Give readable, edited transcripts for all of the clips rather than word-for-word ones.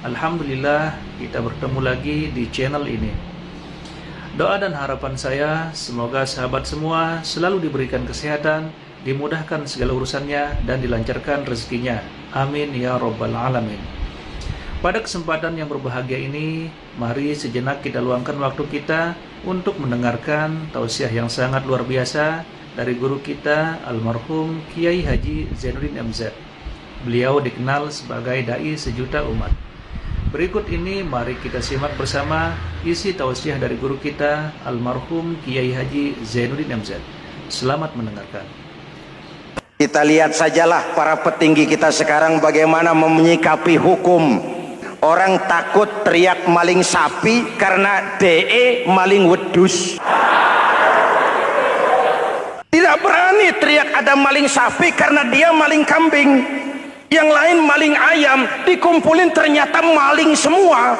Alhamdulillah kita bertemu lagi di channel ini. Doa dan harapan saya semoga sahabat semua selalu diberikan kesehatan, dimudahkan segala urusannya dan dilancarkan rezekinya. Amin ya rabbal alamin. Pada kesempatan yang berbahagia ini, mari sejenak kita luangkan waktu kita untuk mendengarkan tausiah yang sangat luar biasa dari guru kita almarhum Kiai Haji Zainuddin MZ. Beliau dikenal sebagai dai sejuta umat. Berikut ini mari kita simak bersama isi tausiah dari guru kita almarhum Kiai Haji Zainuddin MZ. Selamat mendengarkan. Kita lihat sajalah para petinggi kita sekarang bagaimana menyikapi hukum. Orang takut teriak maling sapi karena DE maling wedus. Tidak berani teriak ada maling sapi karena dia maling kambing. Yang lain maling ayam, dikumpulin ternyata maling semua.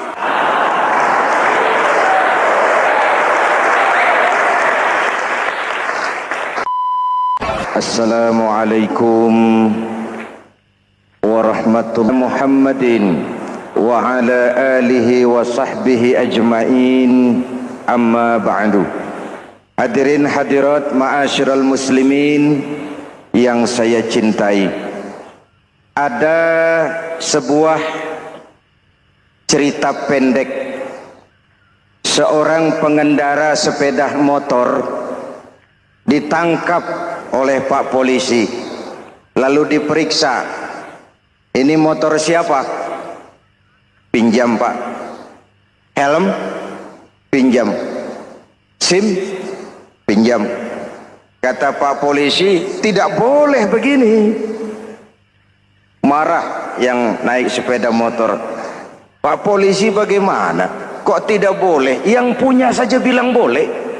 Assalamualaikum warahmatullahi Muhammadin wa ala alihi wa sahbihi ajma'in, amma ba'du. Hadirin hadirat ma'asyiral muslimin yang saya cintai, ada sebuah cerita pendek. Seorang pengendara sepeda motor ditangkap oleh Pak polisi, lalu diperiksa. Ini motor siapa? Pinjam Pak. Helm? Pinjam. SIM? Pinjam. Kata Pak polisi, tidak boleh begini. Marah yang naik sepeda motor. Pak polisi bagaimana? Kok tidak boleh? Yang punya saja bilang boleh.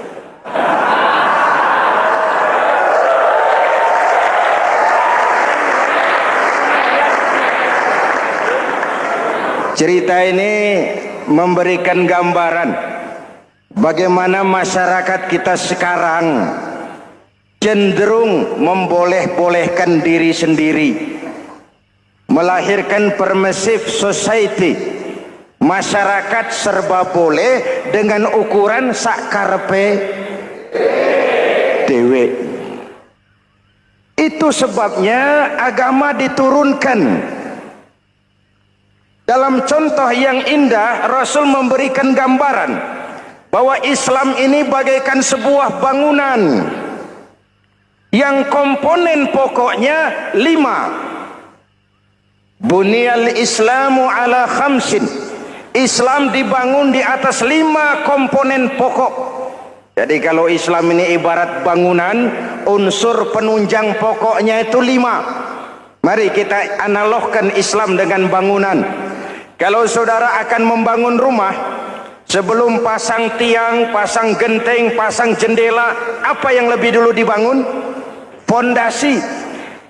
Cerita ini memberikan gambaran bagaimana masyarakat kita sekarang cenderung memboleh-bolehkan diri sendiri, melahirkan permissive society. Masyarakat serba boleh dengan ukuran sakarepe dewe. Itu sebabnya agama diturunkan. Dalam contoh yang indah, Rasul memberikan gambaran bahwa Islam ini bagaikan sebuah bangunan yang komponen pokoknya 5. Bunyal Islamu ala khamsin. Islam dibangun di atas 5 komponen pokok. Jadi kalau Islam ini ibarat bangunan, unsur penunjang pokoknya itu 5. Mari kita analogkan Islam dengan bangunan. Kalau saudara akan membangun rumah, sebelum pasang tiang, pasang genteng, pasang jendela, apa yang lebih dulu dibangun? Fondasi.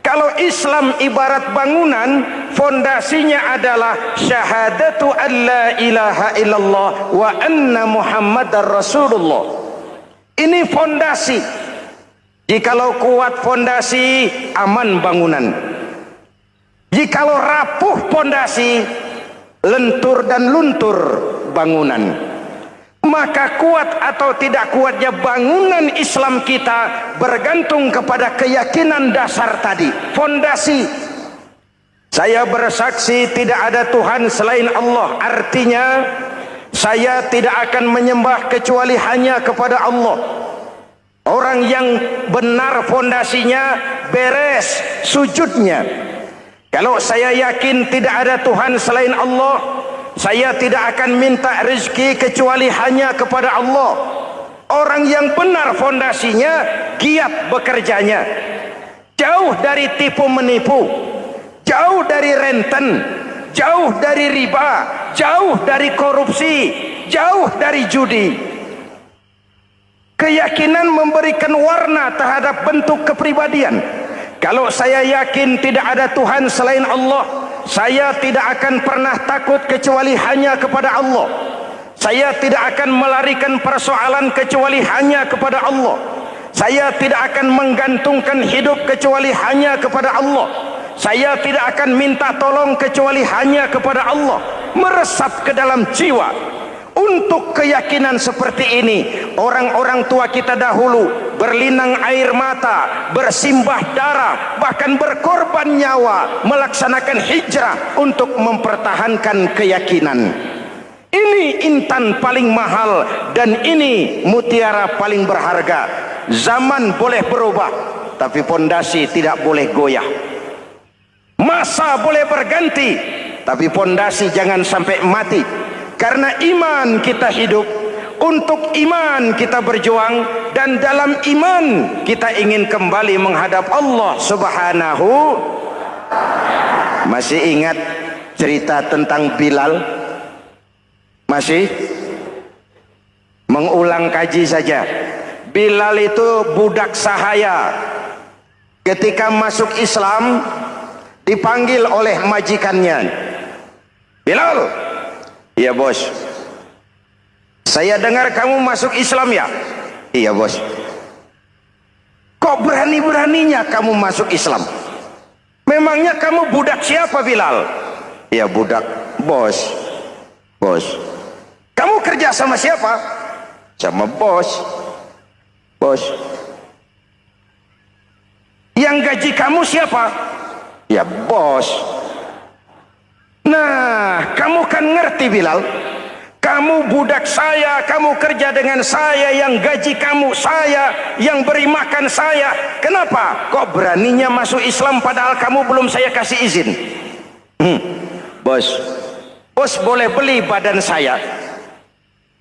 Kalau Islam ibarat bangunan, fondasinya adalah syahadatu an la ilaha illallah wa anna muhammadar rasulullah. Ini fondasi. Jikalau kuat fondasi, aman bangunan. Jikalau rapuh fondasi, lentur dan luntur bangunan. Maka kuat atau tidak kuatnya bangunan Islam kita bergantung kepada keyakinan dasar tadi, fondasi. Saya bersaksi tidak ada Tuhan selain Allah, artinya saya tidak akan menyembah kecuali hanya kepada Allah. Orang yang benar fondasinya beres sujudnya. Kalau saya yakin tidak ada Tuhan selain Allah, saya tidak akan minta rezeki kecuali hanya kepada Allah. Orang yang benar fondasinya, giat bekerjanya, jauh dari tipu menipu, jauh dari renten, jauh dari riba, jauh dari korupsi, jauh dari judi. Keyakinan memberikan warna terhadap bentuk kepribadian. Kalau saya yakin tidak ada Tuhan selain Allah, saya tidak akan pernah takut kecuali hanya kepada Allah. Saya tidak akan melarikan persoalan kecuali hanya kepada Allah. Saya tidak akan menggantungkan hidup kecuali hanya kepada Allah. Saya tidak akan minta tolong kecuali hanya kepada Allah. meresap ke dalam jiwa. Untuk keyakinan seperti ini, orang-orang tua kita dahulu berlinang air mata, bersimbah darah, bahkan berkorban nyawa, melaksanakan hijrah untuk mempertahankan keyakinan. Ini intan paling mahal dan ini mutiara paling berharga. Zaman boleh berubah, tapi pondasi tidak boleh goyah. Masa boleh berganti, tapi pondasi jangan sampai mati. Karena iman kita hidup, untuk iman kita berjuang, dan dalam iman kita ingin kembali menghadap Allah Subhanahu. Masih ingat cerita tentang Bilal? Masih? Mengulang kaji saja. Bilal itu budak sahaya. Ketika masuk Islam, dipanggil oleh majikannya. Bilal, iya bos. Saya dengar kamu masuk Islam ya? Iya bos. Kok berani-beraninya kamu masuk Islam? Memangnya kamu budak siapa Bilal? Iya budak bos. Bos. Kamu kerja sama siapa? Sama bos. Bos. Yang gaji kamu siapa? Ya bos. Nah, kamu kan ngerti Bilal, kamu budak saya, kamu kerja dengan saya, yang gaji kamu saya, yang beri makan saya. Kenapa? Kok beraninya masuk Islam padahal kamu belum saya kasih izin? Bos, bos boleh beli badan saya,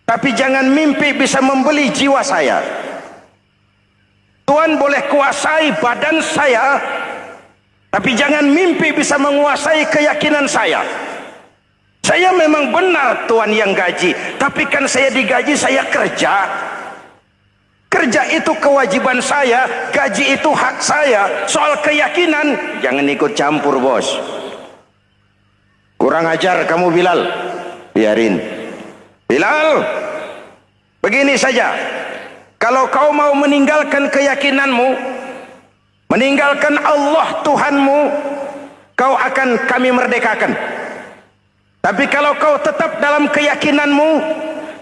tapi jangan mimpi bisa membeli jiwa saya. Tuhan boleh kuasai badan saya, tapi jangan mimpi bisa menguasai keyakinan saya. Saya memang benar Tuhan yang gaji, tapi kan saya digaji, saya kerja. Kerja itu kewajiban saya, gaji itu hak saya. Soal keyakinan, jangan ikut campur bos. Kurang ajar kamu Bilal. Biarin. Bilal, begini saja. Kalau kau mau meninggalkan keyakinanmu, meninggalkan Allah Tuhanmu, kau akan kami merdekakan. Tapi kalau kau tetap dalam keyakinanmu,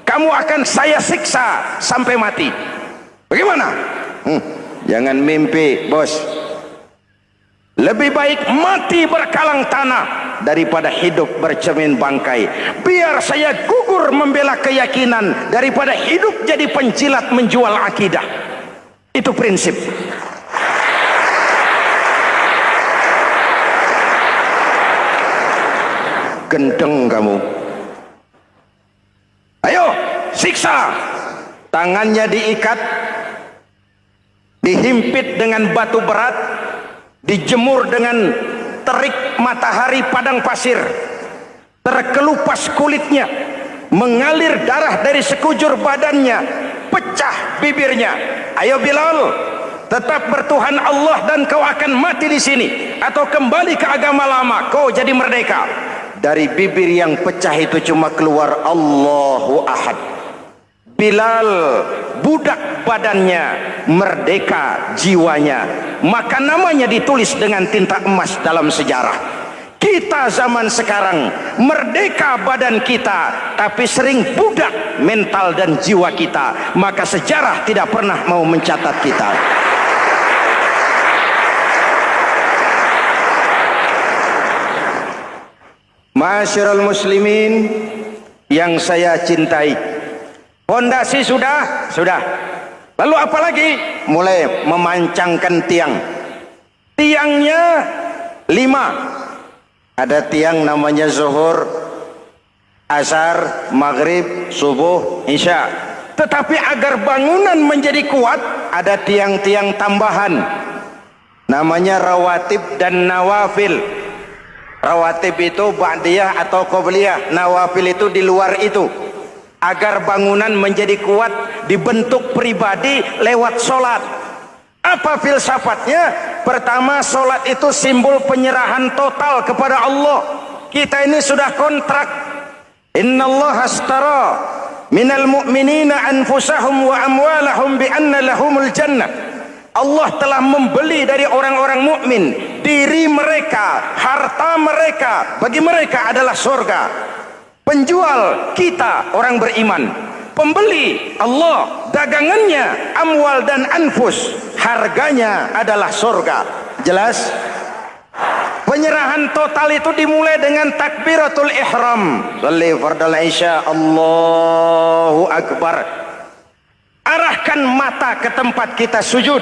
kamu akan saya siksa sampai mati. Bagaimana? Jangan mimpi bos. Lebih baik mati berkalang tanah daripada hidup bercermin bangkai. Biar saya gugur membela keyakinan daripada hidup jadi penjilat menjual akidah. Itu prinsip. Gendeng kamu. Ayo siksa. Tangannya diikat, dihimpit dengan batu berat, dijemur dengan terik matahari padang pasir, terkelupas kulitnya, mengalir darah dari sekujur badannya, pecah bibirnya. Ayo Bilal, tetap bertuhan Allah dan kau akan mati di sini, atau kembali ke agama lama, kau jadi merdeka. Dari bibir yang pecah itu cuma keluar Allahu Ahad. Bilal budak badannya, merdeka jiwanya, maka namanya ditulis dengan tinta emas dalam sejarah. Kita zaman sekarang merdeka badan kita, tapi sering budak mental dan jiwa kita, maka sejarah tidak pernah mau mencatat kita. Masyarul muslimin yang saya cintai, fondasi sudah. Lalu apa lagi? Mulai memancangkan tiang. Tiangnya 5. Ada tiang namanya zuhur, asar, maghrib, subuh, isya. Tetapi agar bangunan menjadi kuat, ada tiang-tiang tambahan. Namanya rawatib dan nawafil. Rawatib itu ba'diyah atau qobliyah, nawafil itu di luar itu. Agar bangunan menjadi kuat, dibentuk pribadi lewat solat. Apa filsafatnya? Pertama, solat itu simbol penyerahan total kepada Allah. Kita ini sudah kontrak. Innallaha astara minal mu'minina anfusahum wa amwalahum bi anna lahumul jannah. Allah telah membeli dari orang-orang mukmin diri mereka, harta mereka, bagi mereka adalah surga. Penjual kita orang beriman, pembeli Allah, dagangannya amwal dan anfus, harganya adalah surga. Jelas? Penyerahan total itu dimulai dengan takbiratul ihram. Shalli fardal isya, Allahu akbar. Arahkan mata ke tempat kita sujud.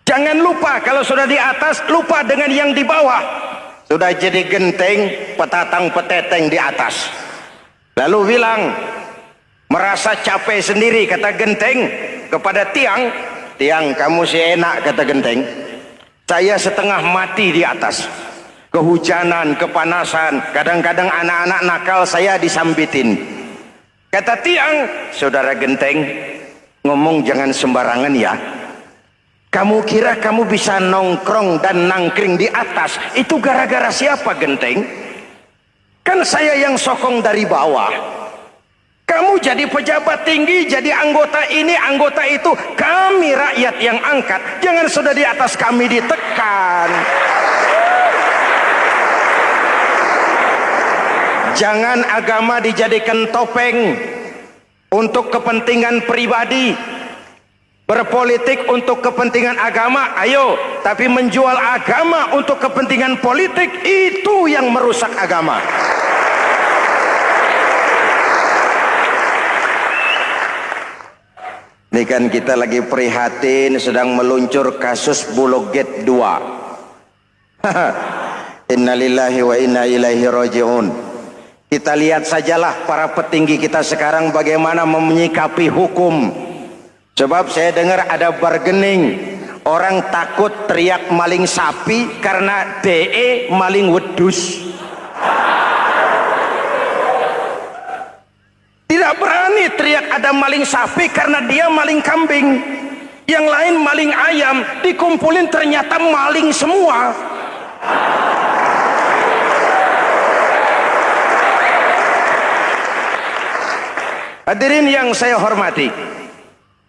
Jangan lupa kalau sudah di atas, lupa dengan yang di bawah. Sudah jadi genteng, petatang peteteng di atas. Lalu bilang, merasa capek sendiri, kata genteng kepada tiang. Tiang, kamu sih enak, kata genteng. Saya setengah mati di atas. Kehujanan, kepanasan, kadang-kadang anak-anak nakal saya disambitin. Kata tiang, saudara genteng, ngomong jangan sembarangan ya. Kamu kira kamu bisa nongkrong dan nangkring di atas, itu gara-gara siapa genteng? Kan saya yang sokong dari bawah. Kamu jadi pejabat tinggi, jadi anggota ini, anggota itu. Kami rakyat yang angkat, jangan sudah di atas kami ditekan. Jangan agama dijadikan topeng untuk kepentingan pribadi. Berpolitik untuk kepentingan agama, ayo. Tapi menjual agama untuk kepentingan politik, itu yang merusak agama. Ini kan kita lagi prihatin sedang meluncur kasus Bulog Gate 2. Innalillahi wa inna ilaihi raji'un. Kita lihat sajalah para petinggi kita sekarang bagaimana menyikapi hukum. Sebab saya dengar ada bargaining, orang takut teriak maling sapi karena DE maling wedus. Tidak berani teriak ada maling sapi karena dia maling kambing. Yang lain maling ayam, dikumpulin ternyata maling semua. Hadirin yang saya hormati,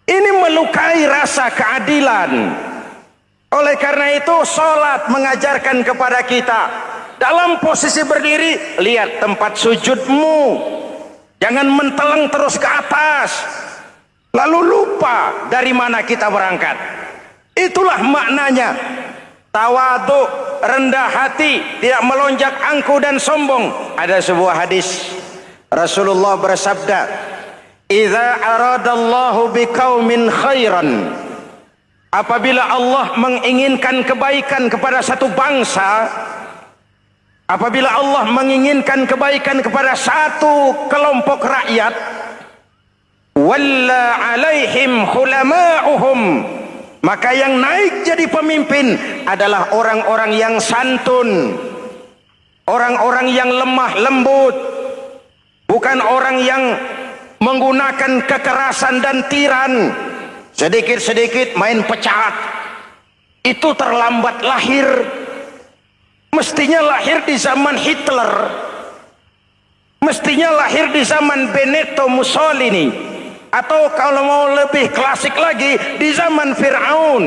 ini melukai rasa keadilan. Oleh karena itu sholat mengajarkan kepada kita, dalam posisi berdiri, lihat tempat sujudmu. Jangan menteleng terus ke atas, lalu lupa dari mana kita berangkat. Itulah maknanya tawadhu, rendah hati, tidak melonjak angku dan sombong. Ada sebuah hadis Rasulullah bersabda, "Idza aradallahu biqaumin khairan." Apabila Allah menginginkan kebaikan kepada satu bangsa, apabila Allah menginginkan kebaikan kepada satu kelompok rakyat, walla alaihim khulama'uhum, maka yang naik jadi pemimpin adalah orang-orang yang santun, orang-orang yang lemah lembut, bukan orang yang menggunakan kekerasan dan tiran, sedikit-sedikit main pecat. Itu terlambat lahir. Mestinya lahir di zaman Hitler, mestinya lahir di zaman Benito Mussolini, atau kalau mau lebih klasik lagi di zaman Fir'aun.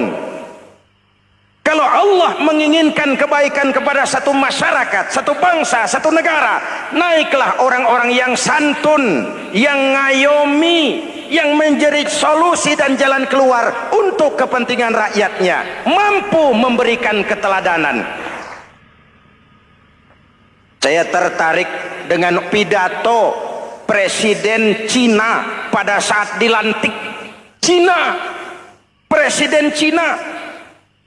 Kalau Allah menginginkan kebaikan kepada satu masyarakat, satu bangsa, satu negara, naiklah orang-orang yang santun, yang ngayomi, yang menjadi solusi dan jalan keluar untuk kepentingan rakyatnya, mampu memberikan keteladanan. Saya tertarik dengan pidato Presiden Cina pada saat dilantik. Cina, Presiden Cina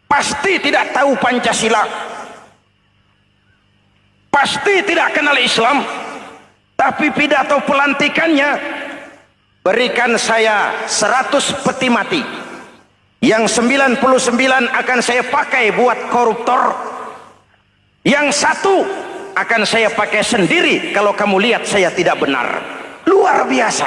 pasti tidak tahu Pancasila, pasti tidak kenal Islam, tapi pidato pelantikannya, berikan saya 100 peti mati, yang 99 akan saya pakai buat koruptor, yang satu akan saya pakai sendiri kalau kamu lihat saya tidak benar. Luar biasa.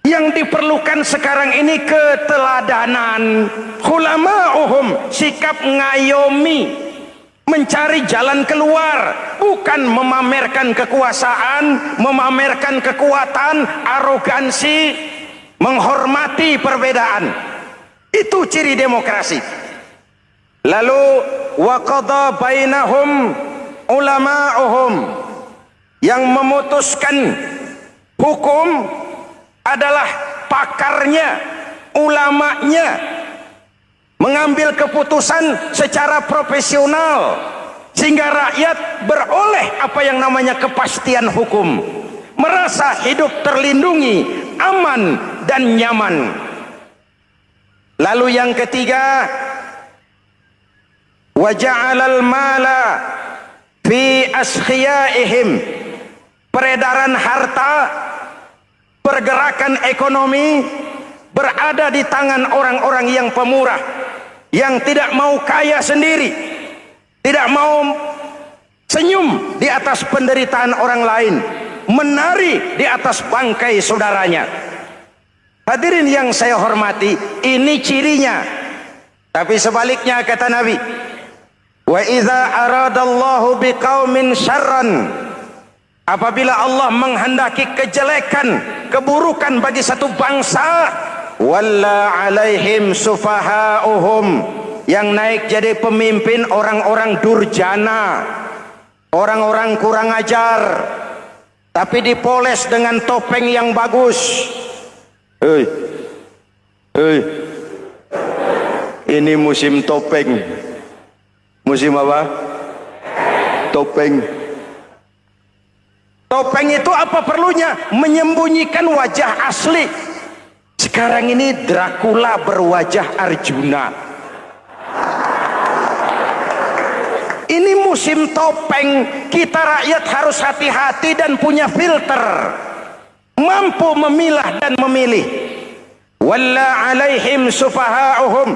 Yang diperlukan sekarang ini keteladanan, khulama'uhum, sikap ngayomi, mencari jalan keluar, bukan memamerkan kekuasaan, memamerkan kekuatan, arogansi, menghormati perbedaan. Itu ciri demokrasi. Lalu wa qada bainahum ulama'uhum. Yang memutuskan hukum adalah pakarnya, ulamanya, mengambil keputusan secara profesional sehingga rakyat beroleh apa yang namanya kepastian hukum, merasa hidup terlindungi, aman dan nyaman. Lalu yang ketiga, wa ja'alal mala fi askhiyaihim. Peredaran harta, pergerakan ekonomi berada di tangan orang-orang yang pemurah, yang tidak mau kaya sendiri, tidak mau senyum di atas penderitaan orang lain, menari di atas bangkai saudaranya. Hadirin yang saya hormati, ini cirinya. Tapi sebaliknya kata Nabi, wa idza aradallahu biqaumin syarran, apabila Allah menghendaki kejelekan, keburukan bagi satu bangsa, walla alaihim sufahauhum, yang naik jadi pemimpin orang-orang durjana, orang-orang kurang ajar, tapi dipoles dengan topeng yang bagus. Hei, hei, ini musim topeng. Musim apa? Topeng. Topeng itu apa perlunya? Menyembunyikan wajah asli. Sekarang ini Dracula berwajah Arjuna. Ini musim topeng. Kita rakyat harus hati-hati dan punya filter, mampu memilah dan memilih. Walla alaihim sufahauhum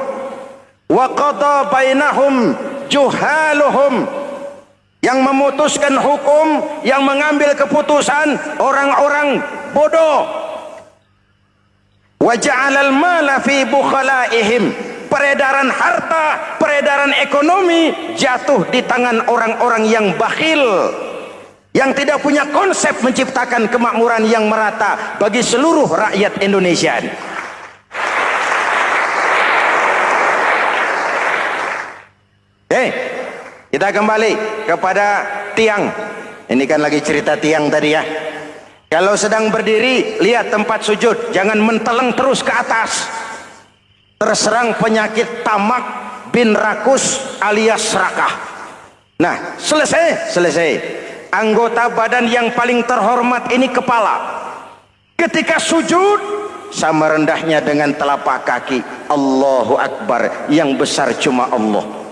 wa qada bainahum juhaluhum. Yang memutuskan hukum, yang mengambil keputusan, orang-orang bodoh. Wa ja'alal mala fi bukhalaihim. Peredaran harta, peredaran ekonomi jatuh di tangan orang-orang yang bakhil, yang tidak punya konsep menciptakan kemakmuran yang merata bagi seluruh rakyat Indonesia. Kita kembali kepada tiang. Ini kan lagi cerita tiang tadi ya. Kalau sedang berdiri, lihat tempat sujud, jangan menteleng terus ke atas. Terserang penyakit tamak bin rakus alias serakah. Nah, selesai. Anggota badan yang paling terhormat ini kepala. Ketika sujud, sama rendahnya dengan telapak kaki. Allahu Akbar, yang besar cuma Allah.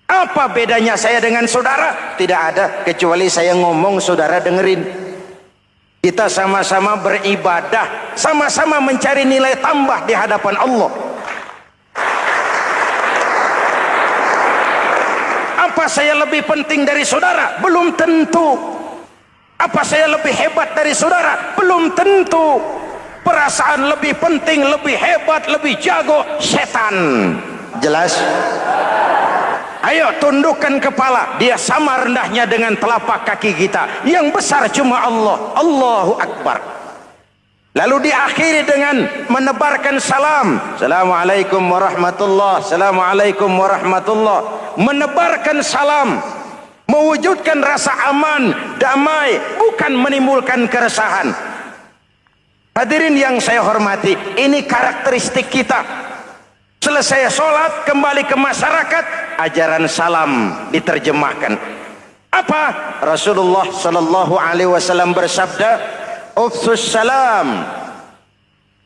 Apa bedanya saya dengan saudara? Tidak ada, kecuali saya ngomong saudara dengerin. Kita sama-sama beribadah, sama-sama mencari nilai tambah di hadapan Allah. Apa saya lebih penting dari saudara? Belum tentu. Apa saya lebih hebat dari saudara? Belum tentu. Perasaan lebih penting, lebih hebat, lebih jago setan. Jelas? Ayo tundukkan kepala, dia sama rendahnya dengan telapak kaki kita. Yang besar cuma Allah. Allahu Akbar. Lalu diakhiri dengan menebarkan salam. Assalamualaikum warahmatullah. Assalamualaikum warahmatullah. Menebarkan salam, mewujudkan rasa aman, damai, bukan menimbulkan keresahan. Hadirin yang saya hormati, ini karakteristik kita. Selesai sholat, kembali ke masyarakat, ajaran salam diterjemahkan. Apa? Rasulullah sallallahu alaihi wasallam bersabda, "Ufsus salam,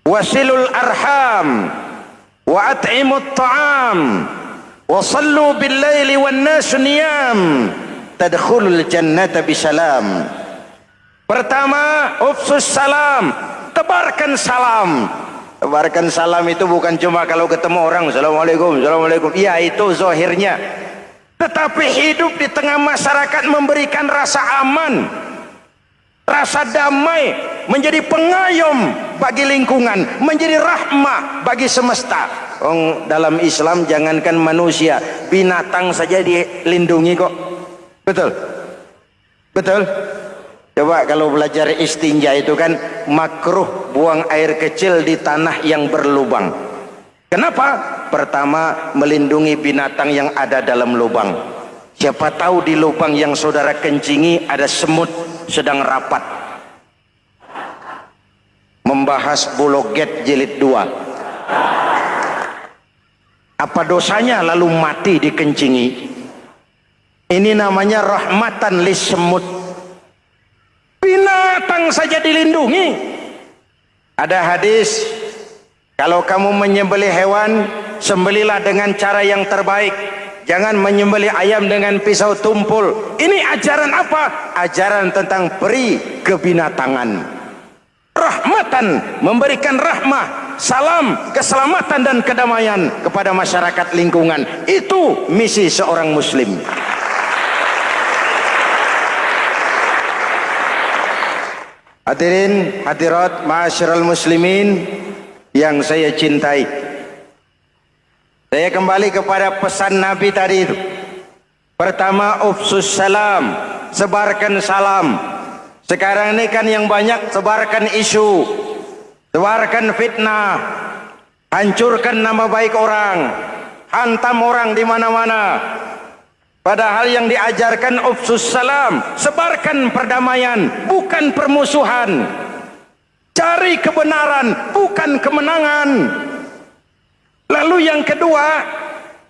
wasilul arham, wa at'imut ta'am, wa sallu bil laili wan nasu niyam, tadkhulul jannata bisalam." Pertama, ufsus salam, tebarkan salam. Tebarkan salam itu bukan cuma kalau ketemu orang assalamualaikum, assalamualaikum. Iya, itu zahirnya. Tetapi hidup di tengah masyarakat memberikan rasa aman, rasa damai, menjadi pengayom bagi lingkungan, menjadi rahmah bagi semesta. Dalam Islam jangankan manusia, binatang saja dilindungi kok. Betul? Betul? Coba kalau belajar istinja itu kan makruh buang air kecil di tanah yang berlubang. Kenapa? Pertama, melindungi binatang yang ada dalam lubang. Siapa tahu di lubang yang saudara kencingi ada semut sedang rapat. Membahas Bologet jilid 2. Apa dosanya lalu mati dikencingi? Ini namanya rahmatan lis semut. Binatang saja dilindungi. Ada hadis, kalau kamu menyembelih hewan, sembelilah dengan cara yang terbaik. Jangan menyembelih ayam dengan pisau tumpul. Ini ajaran apa? Ajaran tentang peri kebinatangan. Rahmatan, memberikan rahmah, salam, keselamatan dan kedamaian kepada masyarakat lingkungan. Itu misi seorang muslim. Hadirin hadirat ma'asyiral muslimin yang saya cintai, saya kembali kepada pesan Nabi tadi itu. Pertama, ufsus salam, sebarkan salam. Sekarang ini kan yang banyak sebarkan isu, sebarkan fitnah, hancurkan nama baik orang, hantam orang di mana-mana. Padahal yang diajarkan ufsus salam, sebarkan perdamaian, bukan permusuhan. Cari kebenaran, bukan kemenangan. Lalu yang kedua,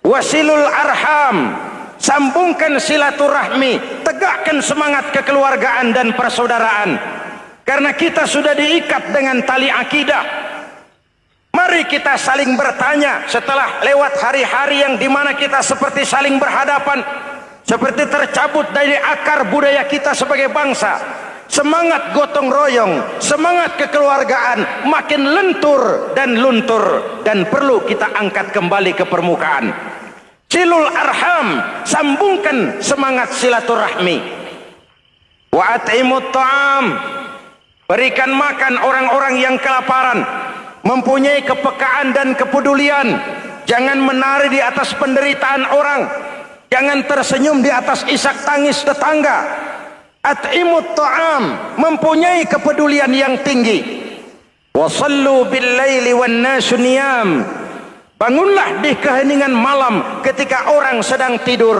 wasilul arham, sambungkan silaturahmi, tegakkan semangat kekeluargaan dan persaudaraan. Karena kita sudah diikat dengan tali akidah. Mari kita saling bertanya setelah lewat hari-hari yang dimana kita seperti saling berhadapan, seperti tercabut dari akar budaya kita sebagai bangsa. Semangat gotong royong, semangat kekeluargaan makin lentur dan luntur, dan perlu kita angkat kembali ke permukaan. Silul arham, sambungkan semangat silaturahmi. Wa at'imut ta'am, berikan makan orang-orang yang kelaparan. Mempunyai kepekaan dan kepedulian. Jangan menari di atas penderitaan orang. Jangan tersenyum di atas isak tangis tetangga. At'imut ta'am, mempunyai kepedulian yang tinggi. Wasallu bil laili wan nasu niyam, bangunlah di keheningan malam ketika orang sedang tidur.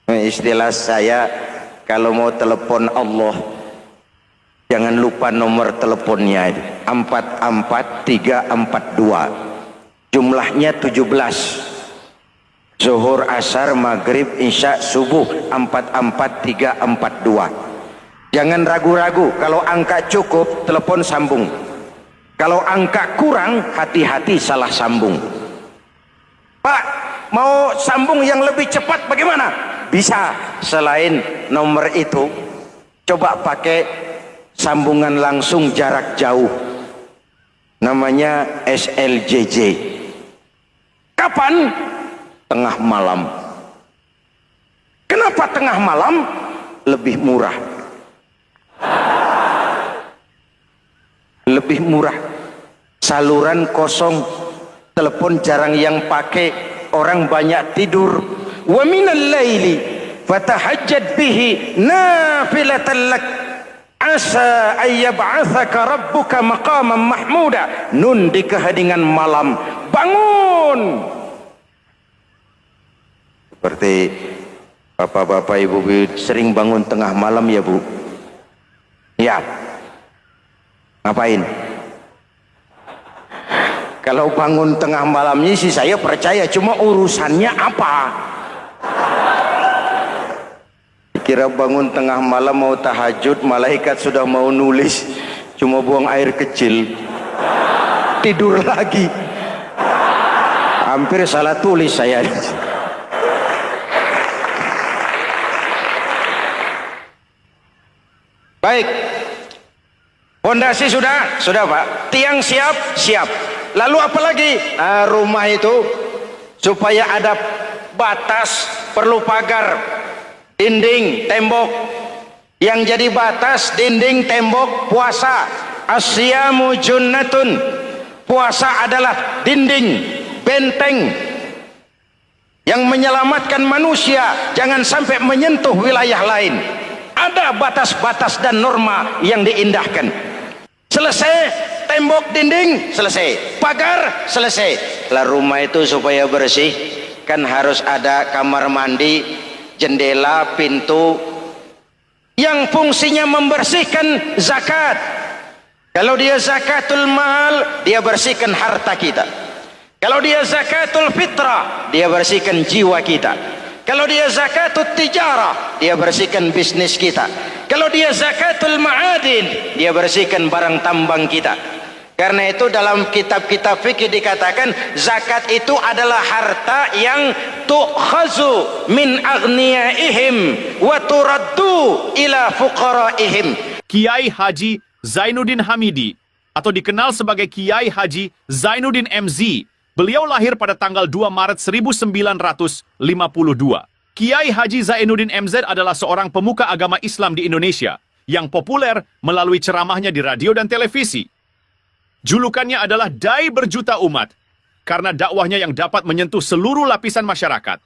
Istilah saya, kalau mau telepon Allah, jangan lupa nomor teleponnya, 44342. Jumlahnya 17. Zuhur, asar, maghrib, isya, subuh, 44342. Jangan ragu-ragu, kalau angka cukup telepon sambung. Kalau angka kurang, hati-hati salah sambung. Pak, mau sambung yang lebih cepat bagaimana? Bisa, selain nomor itu, coba pakai sambungan langsung jarak jauh, namanya SLJJ. Kapan? Tengah malam. Kenapa tengah malam? Lebih murah. Lebih murah. Saluran kosong, telepon jarang yang pakai, orang banyak tidur. Wa minal laili fatahajjad bihi nafilatan lak asa ayyab'atsaka rabbuka maqaman mahmuda. Nun, di keheningan malam bangun. Seperti bapak-bapak, ibu-ibu sering bangun tengah malam ya Bu? Ya. Ngapain? Kalau bangun tengah malamnya sih saya percaya, cuma urusannya apa? Kira bangun tengah malam mau tahajud, malaikat sudah mau nulis, cuma buang air kecil, tidur lagi. Hampir salah tulis saya. Baik, fondasi sudah Pak, tiang siap. Lalu apa lagi? Rumah itu supaya ada batas, perlu pagar, dinding, tembok. Yang jadi batas, dinding, tembok, puasa. Asyamu junnatun, puasa adalah dinding, benteng yang menyelamatkan manusia jangan sampai menyentuh wilayah lain. Ada batas-batas dan norma yang diindahkan. Selesai tembok, dinding, selesai. Pagar, selesai. Lah rumah itu supaya bersih kan harus ada kamar mandi, jendela, pintu yang fungsinya membersihkan zakat. Kalau dia zakatul mal, dia bersihkan harta kita. Kalau dia zakatul fitrah, dia bersihkan jiwa kita. Kalau dia zakatul tijarah, dia bersihkan bisnis kita. Kalau dia zakatul ma'adin, dia bersihkan barang tambang kita. Karena itu dalam kitab-kitab fikih dikatakan zakat itu adalah harta yang tu'khazu min aghniyaihim wa turaddu ila fuqaraihim. Kiai Haji Zainuddin Hamidi atau dikenal sebagai Kiai Haji Zainuddin MZ. Beliau lahir pada tanggal 2 Maret 1952. Kiai Haji Zainuddin MZ adalah seorang pemuka agama Islam di Indonesia yang populer melalui ceramahnya di radio dan televisi. Julukannya adalah Dai Berjuta Umat karena dakwahnya yang dapat menyentuh seluruh lapisan masyarakat.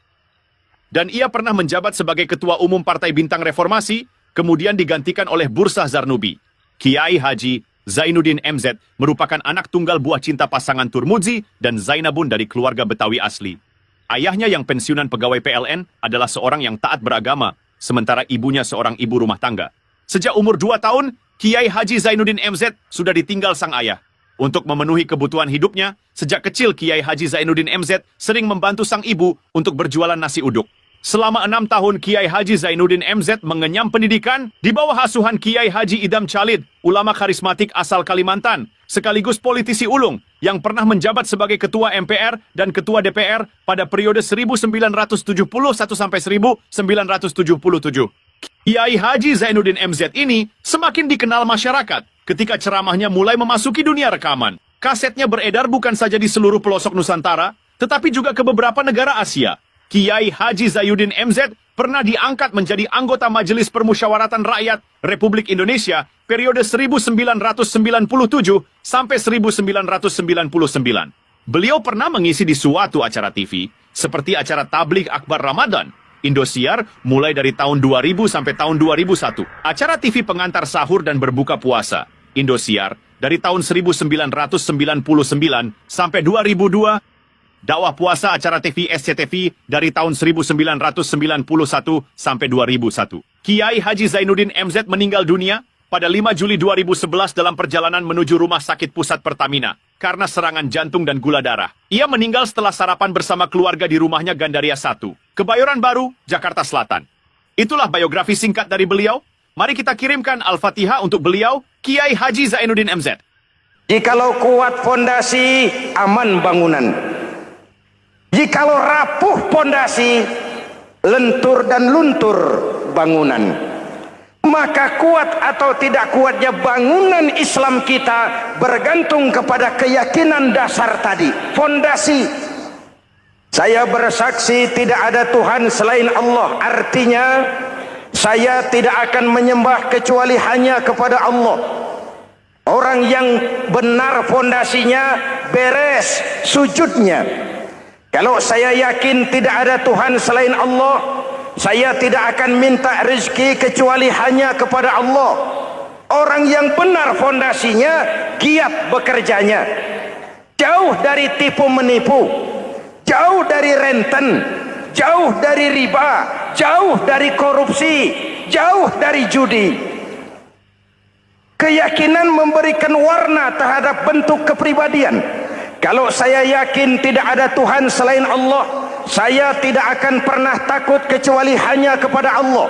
Dan ia pernah menjabat sebagai Ketua Umum Partai Bintang Reformasi, kemudian digantikan oleh Bursah Zarnubi. Kiai Haji Zainuddin MZ merupakan anak tunggal buah cinta pasangan Turmuzi dan Zainabun dari keluarga Betawi asli. Ayahnya yang pensiunan pegawai PLN adalah seorang yang taat beragama, sementara ibunya seorang ibu rumah tangga. Sejak umur 2 tahun, Kiai Haji Zainuddin MZ sudah ditinggal sang ayah. Untuk memenuhi kebutuhan hidupnya, sejak kecil Kiai Haji Zainuddin MZ sering membantu sang ibu untuk berjualan nasi uduk. Selama 6 tahun Kiai Haji Zainuddin MZ mengenyam pendidikan di bawah asuhan Kiai Haji Idam Chalid, ulama karismatik asal Kalimantan, sekaligus politisi ulung yang pernah menjabat sebagai Ketua MPR dan Ketua DPR pada periode 1971 sampai 1977. Kiai Haji Zainuddin MZ ini semakin dikenal masyarakat ketika ceramahnya mulai memasuki dunia rekaman. Kasetnya beredar bukan saja di seluruh pelosok Nusantara, tetapi juga ke beberapa negara Asia. Kiai Haji Zainuddin MZ pernah diangkat menjadi anggota Majelis Permusyawaratan Rakyat Republik Indonesia periode 1997 sampai 1999. Beliau pernah mengisi di suatu acara TV, seperti acara Tabligh Akbar Ramadan, Indosiar mulai dari tahun 2000 sampai tahun 2001. Acara TV pengantar sahur dan berbuka puasa, Indosiar, dari tahun 1999 sampai 2002. Dakwah puasa acara TV SCTV dari tahun 1991 sampai 2001. Kiai Haji Zainuddin MZ meninggal dunia pada 5 Juli 2011 dalam perjalanan menuju Rumah Sakit Pusat Pertamina karena serangan jantung dan gula darah. Ia meninggal setelah sarapan bersama keluarga di rumahnya Gandaria 1, Kebayoran Baru, Jakarta Selatan. Itulah biografi singkat dari beliau. Mari kita kirimkan Al-Fatihah untuk beliau, Kiai Haji Zainuddin MZ. Jikalau kuat fondasi, aman bangunan. Jikalau rapuh fondasi, lentur dan luntur bangunan. Maka kuat atau tidak kuatnya bangunan Islam kita bergantung kepada keyakinan dasar tadi, fondasi. Saya bersaksi tidak ada Tuhan selain Allah. Artinya saya tidak akan menyembah kecuali hanya kepada Allah. Orang yang benar fondasinya beres sujudnya. Kalau saya yakin tidak ada Tuhan selain Allah, saya tidak akan minta rezeki kecuali hanya kepada Allah. Orang yang benar fondasinya, giat bekerjanya, jauh dari tipu menipu, jauh dari renten, jauh dari riba, jauh dari korupsi, jauh dari judi. Keyakinan memberikan warna terhadap bentuk kepribadian. Kalau saya yakin tidak ada Tuhan selain Allah, saya tidak akan pernah takut kecuali hanya kepada Allah.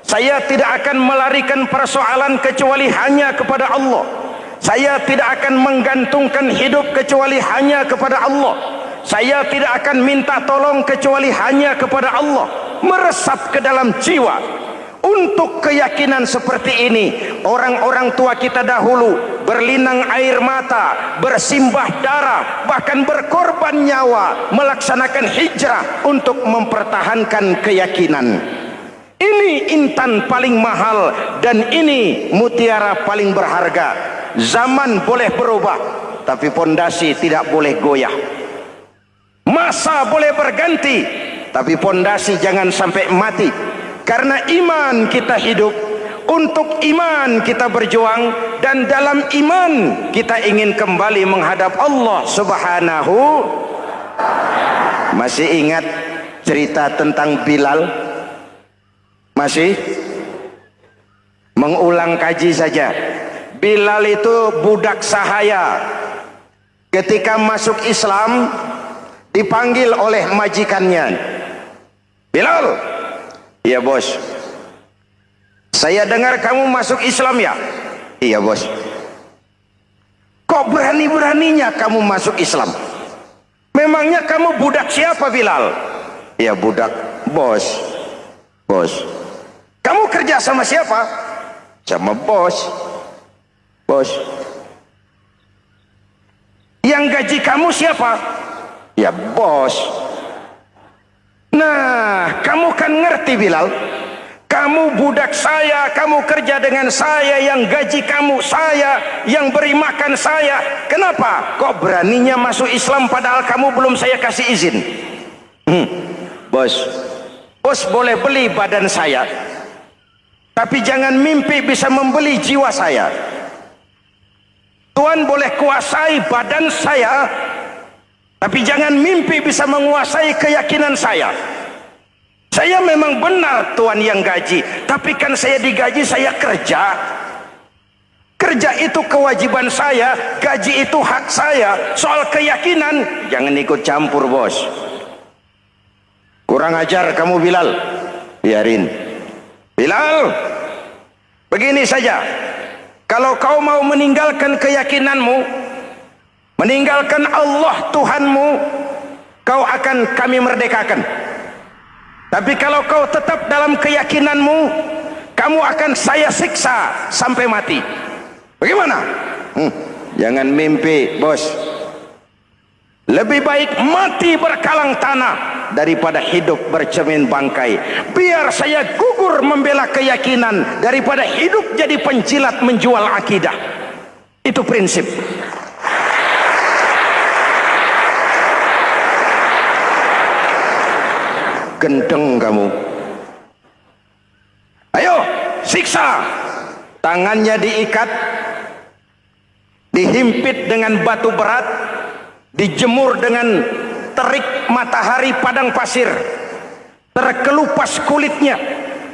Saya tidak akan melarikan persoalan kecuali hanya kepada Allah. Saya tidak akan menggantungkan hidup kecuali hanya kepada Allah. Saya tidak akan minta tolong kecuali hanya kepada Allah. Meresap ke dalam jiwa. Untuk keyakinan seperti ini, orang-orang tua kita dahulu berlinang air mata, bersimbah darah, bahkan berkorban nyawa, melaksanakan hijrah untuk mempertahankan keyakinan. Ini intan paling mahal dan ini mutiara paling berharga. Zaman boleh berubah, tapi fondasi tidak boleh goyah. Masa boleh berganti, tapi fondasi jangan sampai mati. Karena iman kita hidup, untuk iman kita berjuang, dan dalam iman kita ingin kembali menghadap Allah Subhanahu Masih ingat cerita tentang Bilal? Masih? Mengulang kaji saja. Bilal itu budak sahaya. Ketika masuk Islam, dipanggil oleh majikannya. Bilal, iya bos. Saya dengar kamu masuk Islam ya? Iya bos. Kok berani-beraninya kamu masuk Islam? Memangnya kamu budak siapa Bilal? Ya budak bos. Bos. Kamu kerja sama siapa? Sama bos. Bos. Yang gaji kamu siapa? Ya bos. Nah, kamu kan ngerti Bilal. Kamu budak saya, kamu kerja dengan saya, yang gaji kamu saya, yang beri makan saya. Kenapa? Kok beraninya masuk Islam padahal kamu belum saya kasih izin? Bos, bos boleh beli badan saya, tapi jangan mimpi bisa membeli jiwa saya. Tuhan boleh kuasai badan saya, tapi jangan mimpi bisa menguasai keyakinan saya. Saya memang benar Tuhan yang gaji, tapi kan saya digaji, saya kerja. Kerja itu kewajiban saya, gaji itu hak saya. Soal keyakinan, jangan ikut campur bos. Kurang ajar kamu Bilal. Biarin. Bilal, begini saja. Kalau kau mau meninggalkan keyakinanmu, meninggalkan Allah Tuhanmu, kau akan kami merdekakan. Tapi kalau kau tetap dalam keyakinanmu, kamu akan saya siksa sampai mati. Bagaimana? Jangan mimpi, bos. Lebih baik mati berkalang tanah daripada hidup bercermin bangkai. Biar saya gugur membela keyakinan daripada hidup jadi penjilat menjual akidah. Itu prinsip. Gendeng kamu. Ayo, siksa. Tangannya diikat, dihimpit dengan batu berat, dijemur dengan terik matahari padang pasir, terkelupas kulitnya,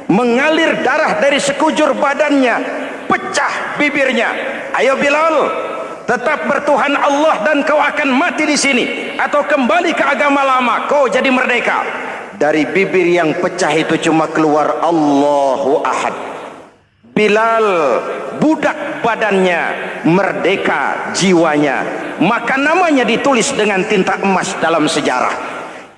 mengalir darah dari sekujur badannya, pecah bibirnya. Ayo Bilal, tetap bertuhan Allah dan kau akan mati di sini, atau kembali ke agama lama, kau jadi merdeka. Dari bibir yang pecah itu cuma keluar Allahu Ahad. Bilal budak badannya, merdeka jiwanya, maka namanya ditulis dengan tinta emas dalam sejarah.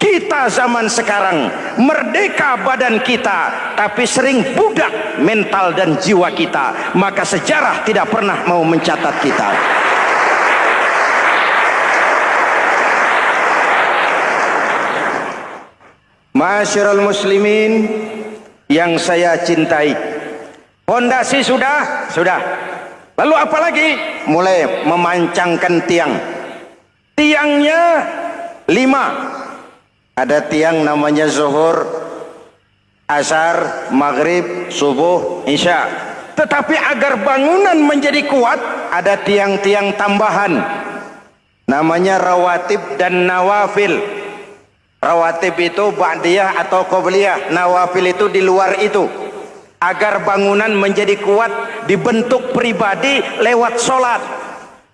Kita zaman sekarang merdeka badan kita, tapi sering budak mental dan jiwa kita, maka sejarah tidak pernah mau mencatat kita. Masyarul muslimin yang saya cintai, fondasi sudah. Lalu apa lagi? Mulai memancangkan tiang. Tiangnya 5. Ada tiang namanya zuhur, asar, maghrib, subuh, isya. Tetapi agar bangunan menjadi kuat, ada tiang-tiang tambahan. Namanya rawatib dan nawafil. Rawatib itu ba'diyah atau qobliyah, nawafil itu di luar itu. Agar bangunan menjadi kuat, dibentuk pribadi lewat solat.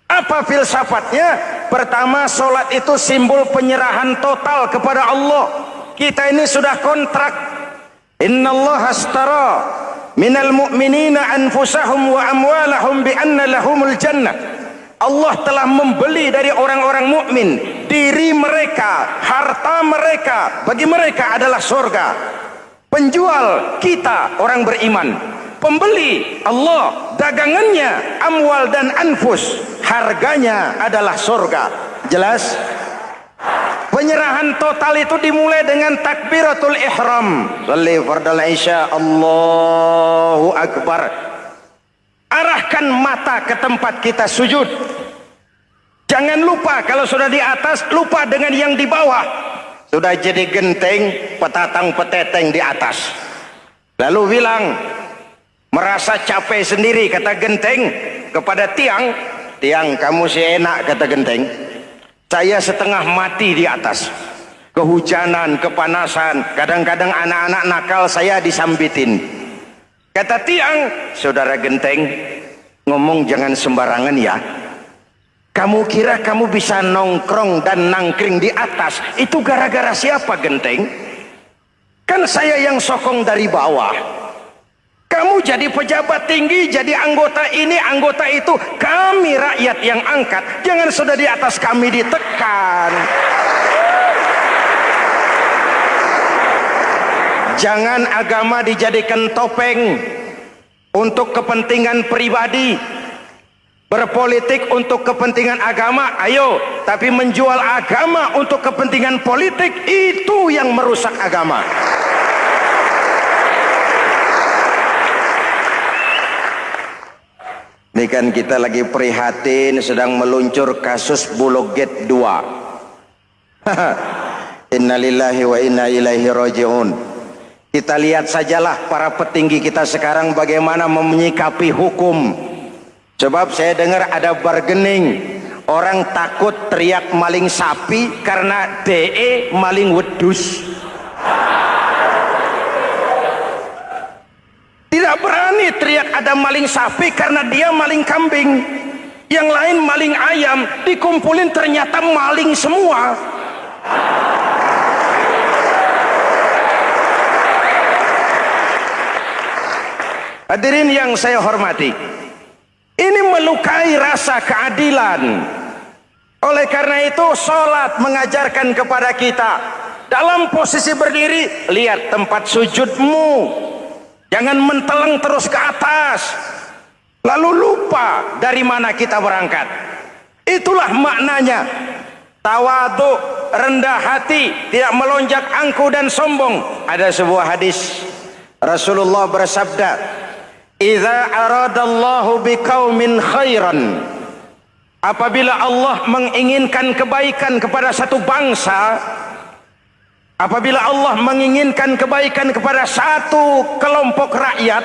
Apa filsafatnya? Pertama, solat itu simbol penyerahan total kepada Allah. Kita ini sudah kontrak. Innallaha astara minal mu'minina anfusahum wa amwalahum bi anna lahumul jannah. Allah telah membeli dari orang-orang mukmin diri mereka, harta mereka, bagi mereka adalah surga. Penjual kita orang beriman, pembeli Allah, dagangannya amwal dan anfus, harganya adalah surga. Jelas? Penyerahan total itu dimulai dengan takbiratul ihram. Shalli fardal isya, Allahu akbar. Arahkan mata ke tempat kita sujud. Jangan lupa kalau sudah di atas, lupa dengan yang di bawah. Sudah jadi genteng, petatang peteteng di atas. Lalu bilang, merasa capek sendiri, kata genteng kepada tiang. Tiang, kamu sih enak, kata genteng. Saya setengah mati di atas. kehujanan, kepanasan, kadang-kadang anak-anak nakal saya disambitin. Kata tiang, saudara Genteng, ngomong jangan sembarangan ya. Kamu kira kamu bisa nongkrong dan nangkring di atas, itu gara-gara siapa Genteng? Kan saya yang sokong dari bawah. Kamu jadi pejabat tinggi, jadi anggota ini, anggota itu. Kami rakyat yang angkat. Jangan sudah di atas kami ditekan. Jangan agama dijadikan topeng untuk kepentingan pribadi. Berpolitik untuk kepentingan agama, ayo. Tapi menjual agama untuk kepentingan politik, itu yang merusak agama. Ini kan kita lagi prihatin sedang meluncur kasus Bulog Gate 2. Innalillahi wa inna ilaihi raji'un. Kita lihat sajalah para petinggi kita sekarang bagaimana menyikapi hukum. Sebab saya dengar ada bargaining. Orang takut teriak maling sapi karena DE maling wedus. Tidak berani teriak ada maling sapi karena dia maling kambing. Yang lain maling ayam, dikumpulin ternyata maling semua. Hadirin yang saya hormati, ini melukai rasa keadilan. Oleh karena itu sholat mengajarkan kepada kita, dalam posisi berdiri, lihat tempat sujudmu, jangan menteleng terus ke atas lalu lupa dari mana kita berangkat. Itulah maknanya tawadhu, rendah hati, tidak melonjak angku dan sombong. Ada sebuah hadis Rasulullah bersabda, "Idza aradallahu biqaumin khairan." Apabila Allah menginginkan kebaikan kepada satu bangsa, apabila Allah menginginkan kebaikan kepada satu kelompok rakyat,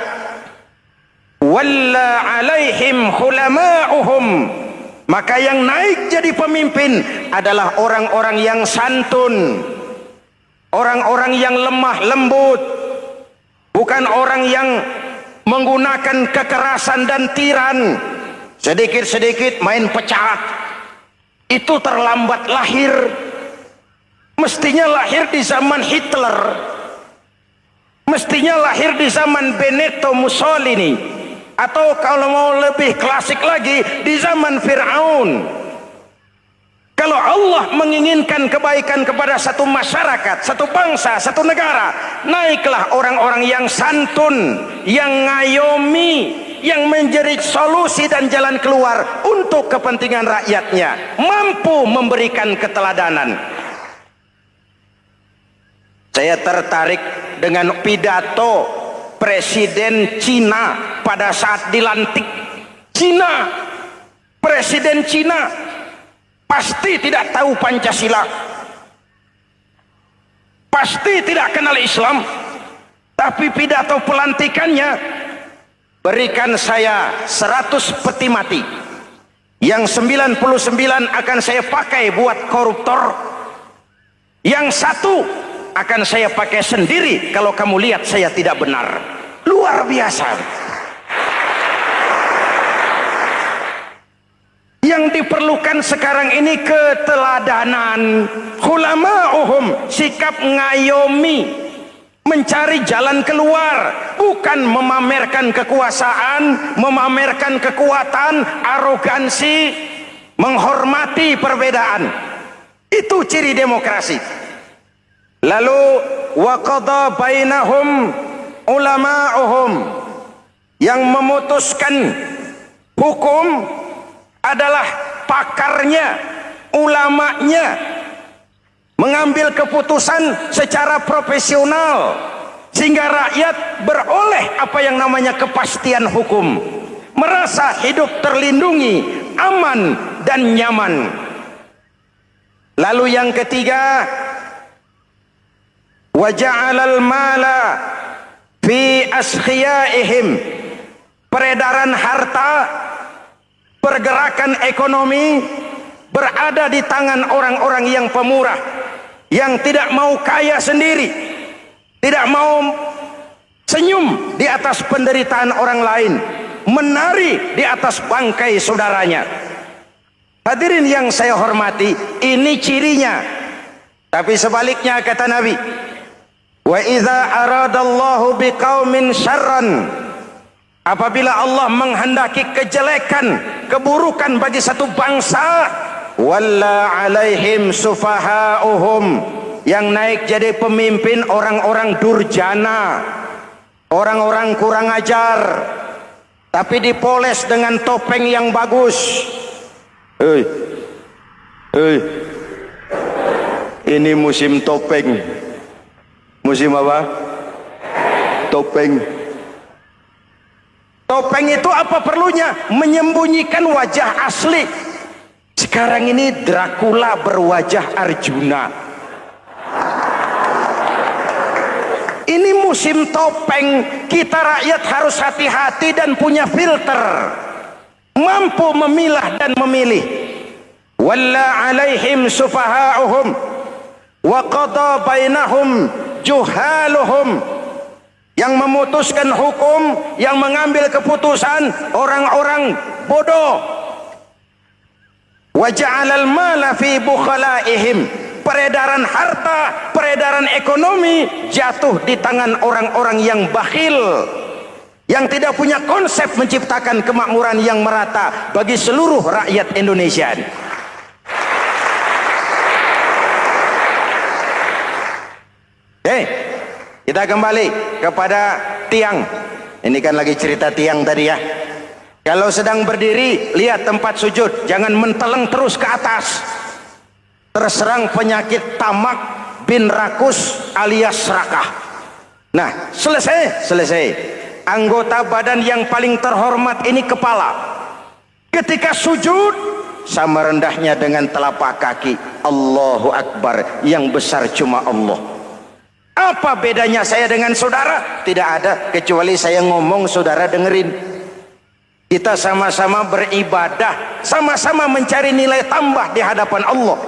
walla alaihim khulama'uhum, maka yang naik jadi pemimpin adalah orang-orang yang santun, orang-orang yang lemah lembut, bukan orang yang menggunakan kekerasan dan tiran, sedikit-sedikit main pecat. Itu terlambat lahir. Mestinya lahir di zaman Hitler, mestinya lahir di zaman Benito Mussolini, atau kalau mau lebih klasik lagi di zaman Fir'aun. Kalau Allah menginginkan kebaikan kepada satu masyarakat, satu bangsa, satu negara, naiklah orang-orang yang santun, yang ngayomi, yang menjadi solusi dan jalan keluar untuk kepentingan rakyatnya, mampu memberikan keteladanan. Saya tertarik dengan pidato Presiden Cina pada saat dilantik. Cina, Presiden Cina pasti tidak tahu Pancasila, pasti tidak kenal Islam, tapi pidato pelantikannya, berikan saya 100 peti mati, yang 99 akan saya pakai buat koruptor, yang satu akan saya pakai sendiri kalau kamu lihat saya tidak benar. Luar biasa. Yang diperlukan sekarang ini keteladanan, khulama'uhum, sikap ngayomi, mencari jalan keluar, bukan memamerkan kekuasaan, memamerkan kekuatan, arogansi, menghormati perbedaan. Itu ciri demokrasi. Lalu waqadha bainahum ulama'uhum, yang memutuskan hukum adalah pakarnya, ulamanya, mengambil keputusan secara profesional sehingga rakyat beroleh apa yang namanya kepastian hukum, merasa hidup terlindungi, aman dan nyaman. Lalu yang ketiga, wa ja'alal mala fi askhiyaihim, peredaran harta, pergerakan ekonomi berada di tangan orang-orang yang pemurah, yang tidak mau kaya sendiri, tidak mau senyum di atas penderitaan orang lain, menari di atas bangkai saudaranya. Hadirin yang saya hormati, ini cirinya. Tapi sebaliknya kata Nabi, wa idza aradallahu biqaumin syarran, apabila Allah menghendaki kejelekan, keburukan bagi satu bangsa, walla alaihim sufahauhum, yang naik jadi pemimpin orang-orang durjana, orang-orang kurang ajar, tapi dipoles dengan topeng yang bagus. Hei, hei, ini musim topeng. Musim apa? Topeng. Topeng itu apa perlunya? Menyembunyikan wajah asli. Sekarang ini Dracula berwajah Arjuna. Ini musim topeng. Kita rakyat harus hati-hati dan punya filter, mampu memilah dan memilih. Walla alaihim sufahauhum wa qada bainahum juhaluhum, yang memutuskan hukum, yang mengambil keputusan orang-orang bodoh. Wa ja'alal mala fi bukhalaihim, peredaran harta, peredaran ekonomi jatuh di tangan orang-orang yang bakhil, yang tidak punya konsep menciptakan kemakmuran yang merata bagi seluruh rakyat Indonesia. Kita kembali kepada tiang. Ini kan lagi cerita tiang tadi ya. Kalau sedang berdiri, lihat tempat sujud, jangan menteleng terus ke atas. Terserang penyakit tamak bin rakus alias serakah. Nah, selesai. Anggota badan yang paling terhormat ini kepala. Ketika sujud, sama rendahnya dengan telapak kaki. Allahu Akbar, yang besar cuma Allah. Apa bedanya saya dengan saudara? Tidak ada, kecuali saya ngomong saudara dengerin. Kita sama-sama beribadah, sama-sama mencari nilai tambah di hadapan Allah.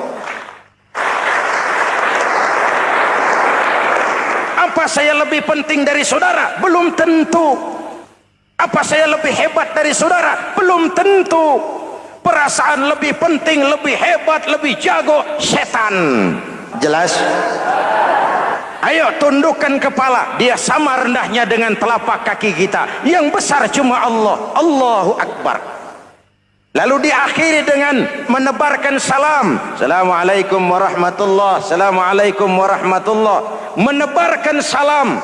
Apa saya lebih penting dari saudara? Belum tentu. Apa saya lebih hebat dari saudara? Belum tentu. Perasaan lebih penting, lebih hebat, lebih jago setan. Jelas? Ayo tundukkan kepala, dia sama rendahnya dengan telapak kaki kita. Yang besar cuma Allah. Allahu Akbar. Lalu diakhiri dengan menebarkan salam. Assalamualaikum warahmatullah. Assalamualaikum warahmatullah. Menebarkan salam,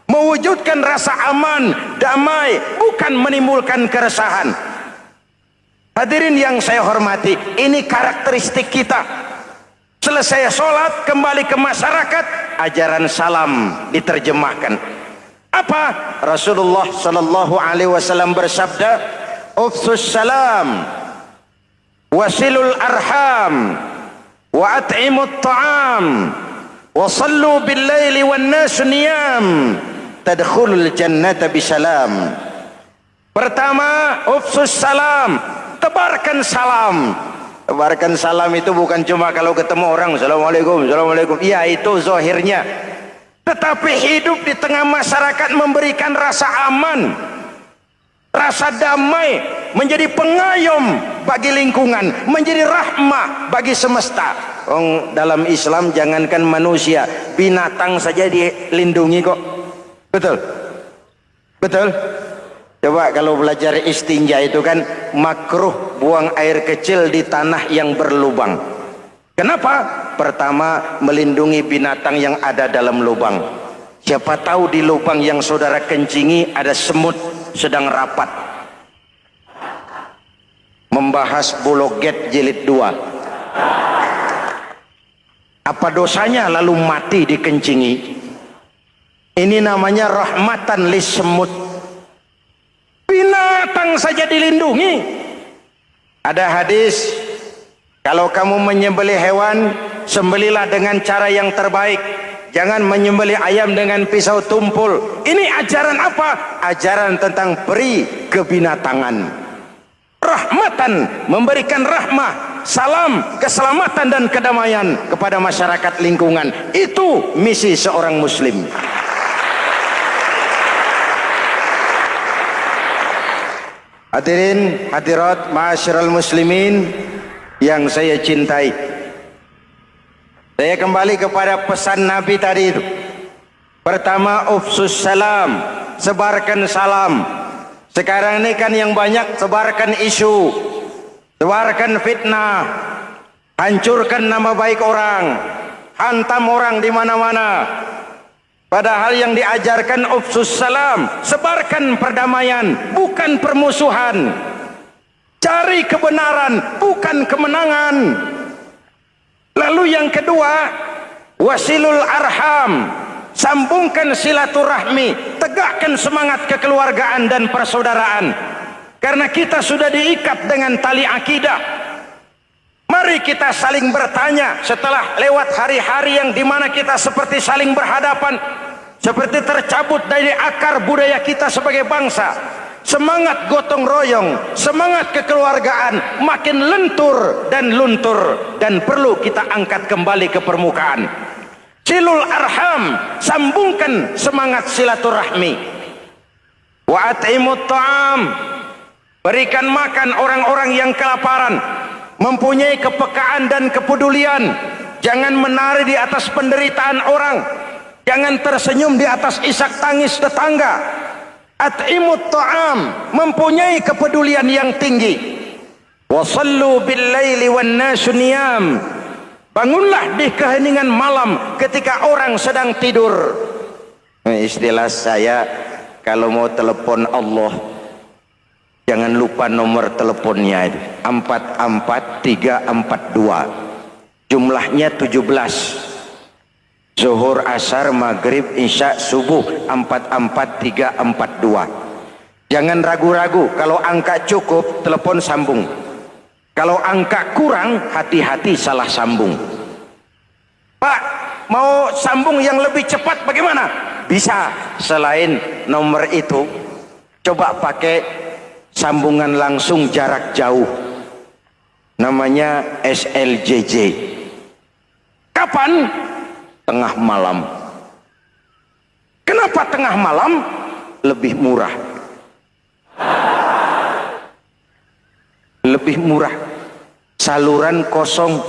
mewujudkan rasa aman, damai, bukan menimbulkan keresahan. Hadirin yang saya hormati, ini karakteristik kita. Selesai sholat, kembali ke masyarakat, ajaran salam diterjemahkan. Apa? Rasulullah sallallahu alaihi wasallam bersabda, "Ufsus salam, wasilul arham, wa at'imut ta'am, wa sallu bil laili wan nas niyam, tadkhulul jannata bisalam." Pertama, ufsus salam, tebarkan salam. Tebarkan salam itu bukan cuma kalau ketemu orang assalamualaikum, assalamualaikum. Ya, itu zahirnya. Tetapi hidup di tengah masyarakat memberikan rasa aman, rasa damai, menjadi pengayom bagi lingkungan, menjadi rahmah bagi semesta. Dalam Islam jangankan manusia, binatang saja dilindungi kok. Betul? Betul? Coba kalau belajar istinja itu kan makruh buang air kecil di tanah yang berlubang. Kenapa? Pertama, melindungi binatang yang ada dalam lubang. Siapa tahu di lubang yang saudara kencingi ada semut sedang rapat. Membahas Bologet jilid 2. Apa dosanya lalu mati dikencingi? Ini namanya rahmatan lis semut. Binatang saja dilindungi. Ada hadis, kalau kamu menyembelih hewan, sembelilah dengan cara yang terbaik. Jangan menyembelih ayam dengan pisau tumpul. Ini ajaran apa? Ajaran tentang peri kebinatangan. Rahmatan, memberikan rahmah. salam, keselamatan dan kedamaian kepada masyarakat lingkungan. Itu misi seorang muslim. Hadirin hadirat ma'asyiral muslimin yang saya cintai, saya kembali kepada pesan Nabi tadi itu. Pertama, ufsus salam, sebarkan salam. Sekarang ini kan yang banyak sebarkan isu, sebarkan fitnah, hancurkan nama baik orang, hantam orang di mana-mana. Padahal yang diajarkan ufsus salam, sebarkan perdamaian, bukan permusuhan. Cari kebenaran, bukan kemenangan. Lalu yang kedua, wasilul arham, sambungkan silaturahmi, tegakkan semangat kekeluargaan dan persaudaraan. Karena kita sudah diikat dengan tali akidah. Mari kita saling bertanya setelah lewat hari-hari yang dimana kita seperti saling berhadapan, seperti tercabut dari akar budaya kita sebagai bangsa. Semangat gotong royong, semangat kekeluargaan makin lentur dan luntur, dan perlu kita angkat kembali ke permukaan. Silul arham, sambungkan semangat silaturahmi. Wa at'imut ta'am, berikan makan orang-orang yang kelaparan, mempunyai kepekaan dan kepedulian. Jangan menari di atas penderitaan orang, jangan tersenyum di atas isak tangis tetangga. At'imut ta'am, mempunyai kepedulian yang tinggi. Wa sallu bil laili wan nasu niyam, bangunlah di keheningan malam ketika orang sedang tidur. Istilah saya, kalau mau telepon Allah, jangan lupa nomor teleponnya itu 44342, jumlahnya 17. Zuhur, asar, maghrib, isya, subuh 44342. Jangan ragu-ragu, kalau angka cukup telepon sambung, kalau angka kurang hati-hati salah sambung. Pak, mau sambung yang lebih cepat bagaimana? Bisa, selain nomor itu coba pakai sambungan langsung jarak jauh, namanya SLJJ. Kapan? Tengah malam. Kenapa tengah malam? Lebih murah. Lebih murah. Saluran kosong,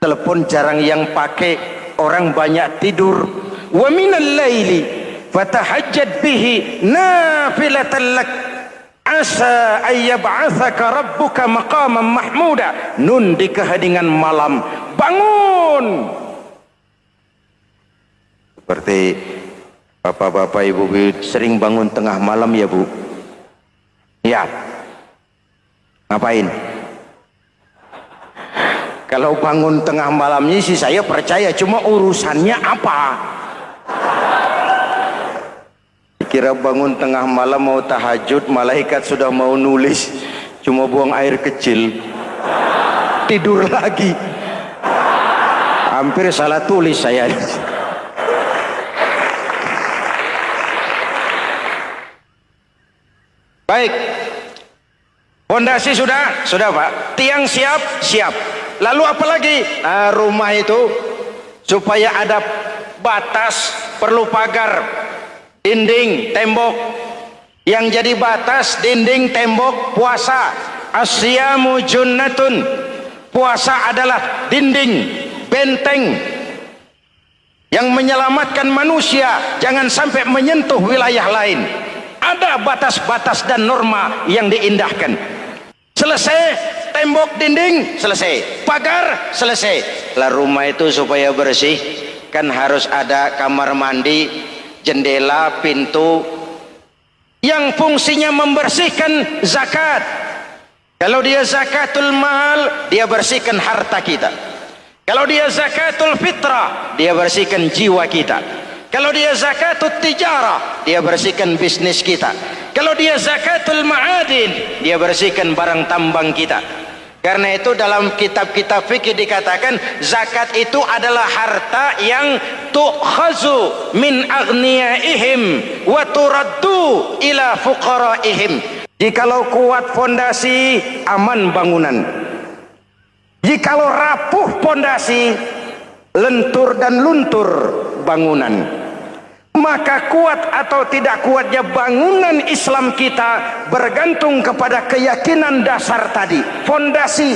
telepon jarang yang pakai, orang banyak tidur. Wa minal laili fatahajjad bihi nafilatan lak asa ayyab'atsaka rabbuka maqaman mahmuda. Nun di keheningan malam, bangun. Seperti bapak-bapak, ibu-ibu sering bangun tengah malam ya Bu? Ya. Ngapain? Kalau bangun tengah malamnya sih saya percaya, cuma urusannya apa? Kira bangun tengah malam mau tahajud, malaikat sudah mau nulis, cuma buang air kecil, tidur lagi. Hampir salah tulis saya. Baik, fondasi sudah Pak, tiang siap, lalu apa lagi? Nah, rumah itu supaya ada batas, perlu pagar, dinding, tembok. Yang jadi batas, dinding, tembok, puasa. Asyamu junnatun, puasa adalah dinding, benteng yang menyelamatkan manusia jangan sampai menyentuh wilayah lain. Ada batas-batas dan norma yang diindahkan. Selesai, tembok, dinding, selesai. Pagar, selesai. Lah rumah itu supaya bersih, kan harus ada kamar mandi, jendela, pintu, yang fungsinya membersihkan zakat. Kalau dia zakatul mal, dia bersihkan harta kita. Kalau dia zakatul fitrah, dia bersihkan jiwa kita. Kalau dia zakatul tijarah, dia bersihkan bisnis kita. Kalau dia zakatul ma'adin, dia bersihkan barang tambang kita. Karena itu dalam kitab-kitab fikih dikatakan zakat itu adalah harta yang tu'khazu min aghniyaihim wa turaddu ila fuqaraihim. Jikalau kuat fondasi, aman bangunan. Jikalau rapuh pondasi, lentur dan luntur bangunan. Maka kuat atau tidak kuatnya bangunan Islam kita bergantung kepada keyakinan dasar tadi, fondasi.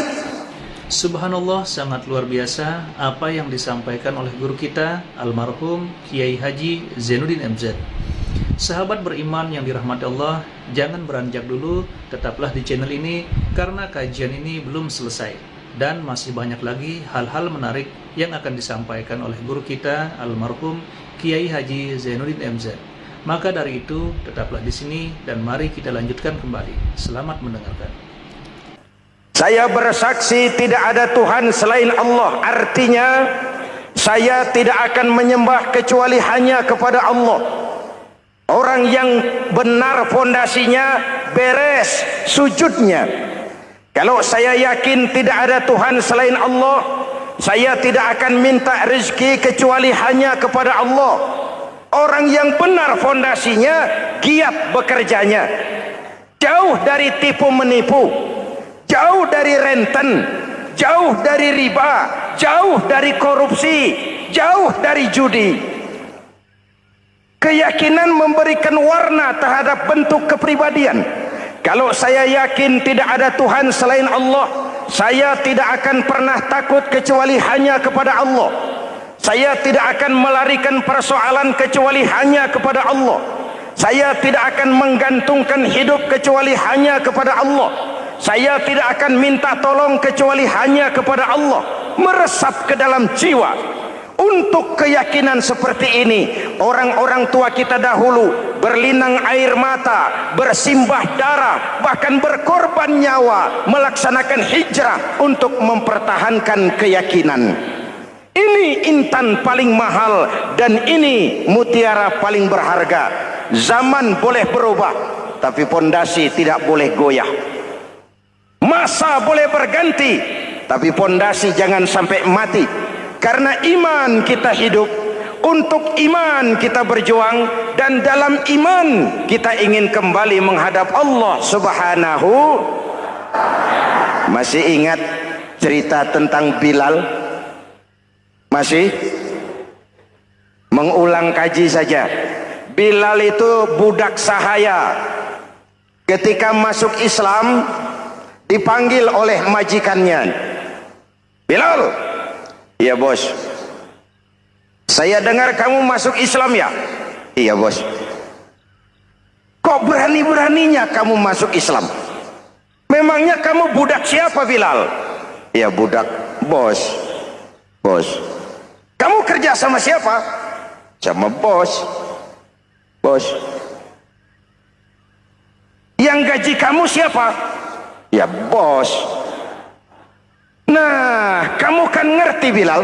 Subhanallah, sangat luar biasa apa yang disampaikan oleh guru kita almarhum Kiai Haji Zainuddin MZ. Sahabat beriman yang dirahmati Allah, jangan beranjak dulu, tetaplah di channel ini karena kajian ini belum selesai dan masih banyak lagi hal-hal menarik yang akan disampaikan oleh guru kita almarhum Kiai Haji Zainuddin MZ. Maka dari itu, tetaplah di sini dan mari kita lanjutkan kembali. Selamat mendengarkan. Saya bersaksi tidak ada Tuhan selain Allah. Artinya, saya tidak akan menyembah kecuali hanya kepada Allah. Orang yang benar fondasinya beres sujudnya. Kalau saya yakin tidak ada Tuhan selain Allah, saya tidak akan minta rezeki kecuali hanya kepada Allah. Orang yang benar fondasinya, giat bekerjanya, jauh dari tipu menipu, jauh dari renten, jauh dari riba, jauh dari korupsi, jauh dari judi. Keyakinan memberikan warna terhadap bentuk kepribadian. Kalau saya yakin tidak ada Tuhan selain Allah, saya tidak akan pernah takut kecuali hanya kepada Allah. Saya tidak akan melarikan persoalan kecuali hanya kepada Allah. Saya tidak akan menggantungkan hidup kecuali hanya kepada Allah. Saya tidak akan minta tolong kecuali hanya kepada Allah. Meresap ke dalam jiwa. Untuk keyakinan seperti ini, orang-orang tua kita dahulu berlinang air mata, bersimbah darah, bahkan berkorban nyawa, melaksanakan hijrah untuk mempertahankan keyakinan. Ini intan paling mahal dan ini mutiara paling berharga. Zaman boleh berubah, tapi pondasi tidak boleh goyah. Masa boleh berganti, tapi pondasi jangan sampai mati. Karena iman kita hidup, untuk iman kita berjuang, dan dalam iman kita ingin kembali menghadap Allah Subhanahu. Masih ingat cerita tentang Bilal? Masih? Mengulang kaji saja. Bilal itu budak sahaya. Ketika masuk Islam, dipanggil oleh majikannya. Bilal, iya bos. Saya dengar kamu masuk Islam ya? Iya bos. Kok berani-beraninya kamu masuk Islam? Memangnya kamu budak siapa Bilal? Iya budak bos. Bos. Kamu kerja sama siapa? Sama bos. Bos. Yang gaji kamu siapa? Ya bos. Nah, kamu kan ngerti Bilal,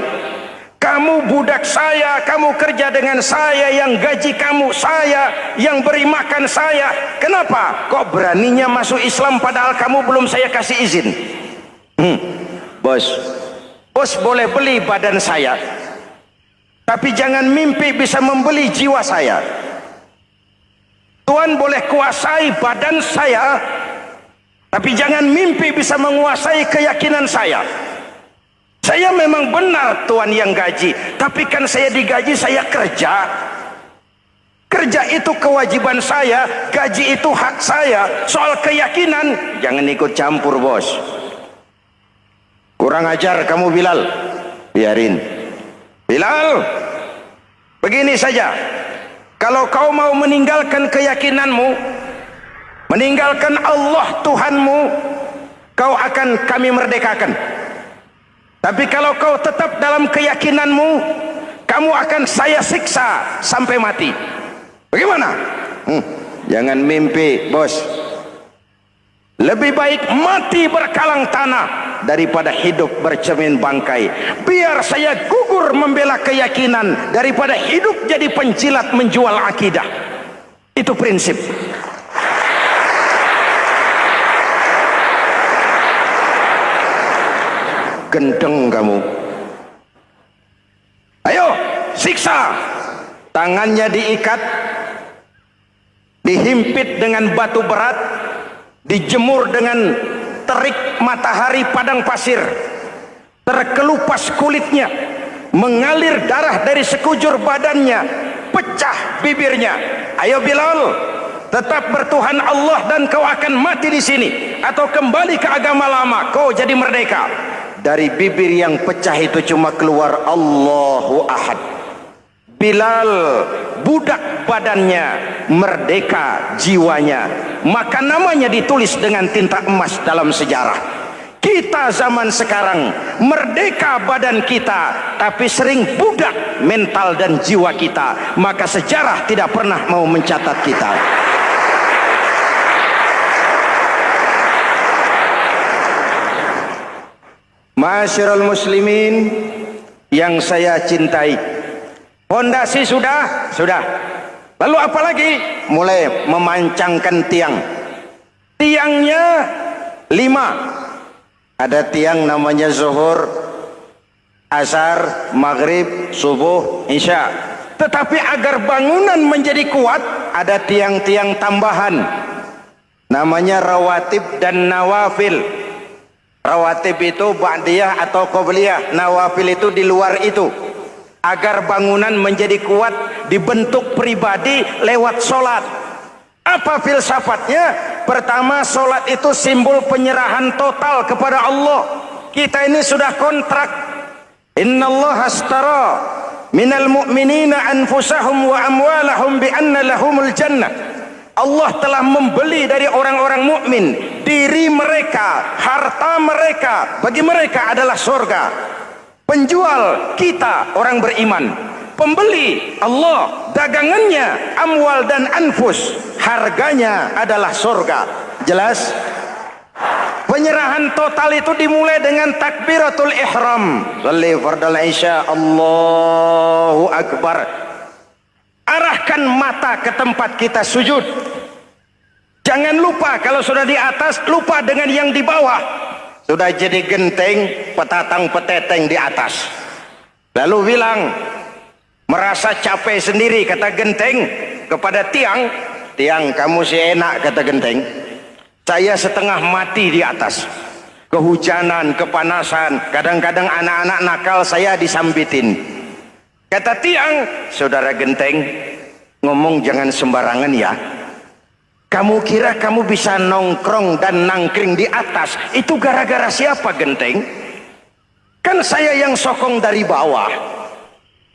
kamu budak saya, kamu kerja dengan saya, yang gaji kamu saya, yang beri makan saya. Kenapa? Kok beraninya masuk Islam padahal kamu belum saya kasih izin? Bos, bos boleh beli badan saya, tapi jangan mimpi bisa membeli jiwa saya. Tuhan boleh kuasai badan saya, tapi jangan mimpi bisa menguasai keyakinan saya. Saya memang benar Tuhan yang gaji, tapi kan saya digaji, saya kerja. Kerja itu kewajiban saya, gaji itu hak saya. Soal keyakinan, jangan ikut campur bos. Kurang ajar kamu Bilal. Biarin. Bilal, begini saja. Kalau kau mau meninggalkan keyakinanmu, meninggalkan Allah Tuhanmu, kau akan kami merdekakan. Tapi kalau kau tetap dalam keyakinanmu, kamu akan saya siksa sampai mati. Bagaimana? Jangan mimpi bos. Lebih baik mati berkalang tanah daripada hidup bercermin bangkai. Biar saya gugur membela keyakinan daripada hidup jadi penjilat menjual akidah. Itu prinsip. Gendeng kamu. Ayo siksa. Tangannya diikat, dihimpit dengan batu berat, dijemur dengan terik matahari padang pasir, terkelupas kulitnya, mengalir darah dari sekujur badannya, pecah bibirnya. Ayo Bilal, tetap bertuhan Allah dan kau akan mati di sini, atau kembali ke agama lama, kau jadi merdeka. Dari bibir yang pecah itu cuma keluar Allahu Ahad. Bilal budak badannya, merdeka jiwanya, maka namanya ditulis dengan tinta emas dalam sejarah. Kita zaman sekarang merdeka badan kita, tapi sering budak mental dan jiwa kita, maka sejarah tidak pernah mau mencatat kita. Ma'asyiral muslimin yang saya cintai, fondasi sudah. Lalu apa lagi? Mulai memancangkan tiang. Tiangnya 5. Ada tiang namanya zuhur, asar, maghrib, subuh, isya. Tetapi agar bangunan menjadi kuat, ada tiang-tiang tambahan. Namanya rawatib dan nawafil. Rawatib itu ba'diyah atau qobliyah, nawafil itu di luar itu. Agar bangunan menjadi kuat, dibentuk pribadi lewat sholat. Apa filsafatnya? Pertama, sholat itu simbol penyerahan total kepada Allah. Kita ini sudah kontrak. Innallaha astara minal mu'minina anfusahum wa amwalahum bi anna lahumul jannah. Allah telah membeli dari orang-orang mukmin diri mereka, harta mereka, bagi mereka adalah surga. Penjual kita orang beriman, pembeli Allah, dagangannya amwal dan anfus, harganya adalah surga. Jelas? Penyerahan total itu dimulai dengan takbiratul ihram. Shalli fardal isya, Allahu akbar. Arahkan mata ke tempat kita sujud. Jangan lupa kalau sudah di atas, lupa dengan yang di bawah. Sudah jadi genteng, petatang peteteng di atas. Lalu bilang, merasa capek sendiri, kata genteng kepada tiang. Tiang, kamu sih enak, kata genteng. Saya setengah mati di atas. Kehujanan, kepanasan, kadang-kadang anak-anak nakal saya disambitin. Kata tiang, saudara genteng, ngomong jangan sembarangan ya. Kamu kira kamu bisa nongkrong dan nangkring di atas, itu gara-gara siapa genteng? Kan saya yang sokong dari bawah.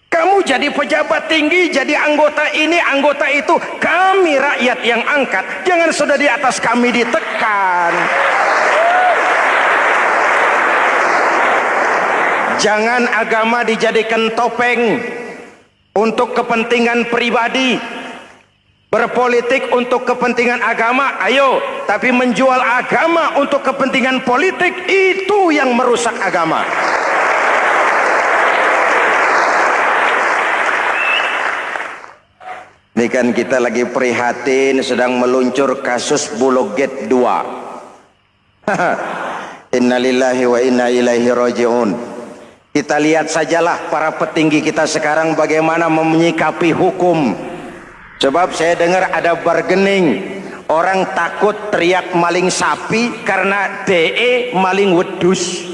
Kamu jadi pejabat tinggi, jadi anggota ini, anggota itu. Kami rakyat yang angkat, jangan sudah di atas kami ditekan. Jangan agama dijadikan topeng untuk kepentingan pribadi. Berpolitik untuk kepentingan agama, ayo. Tapi menjual agama untuk kepentingan politik, itu yang merusak agama. Ini kan kita lagi prihatin, sedang meluncur kasus Bulog Gate 2. Innalillahi wa inna ilaihi raji'un. Kita lihat sajalah para petinggi kita sekarang bagaimana menyikapi hukum. Sebab saya dengar ada bargaining, orang takut teriak maling sapi karena DE maling wedus.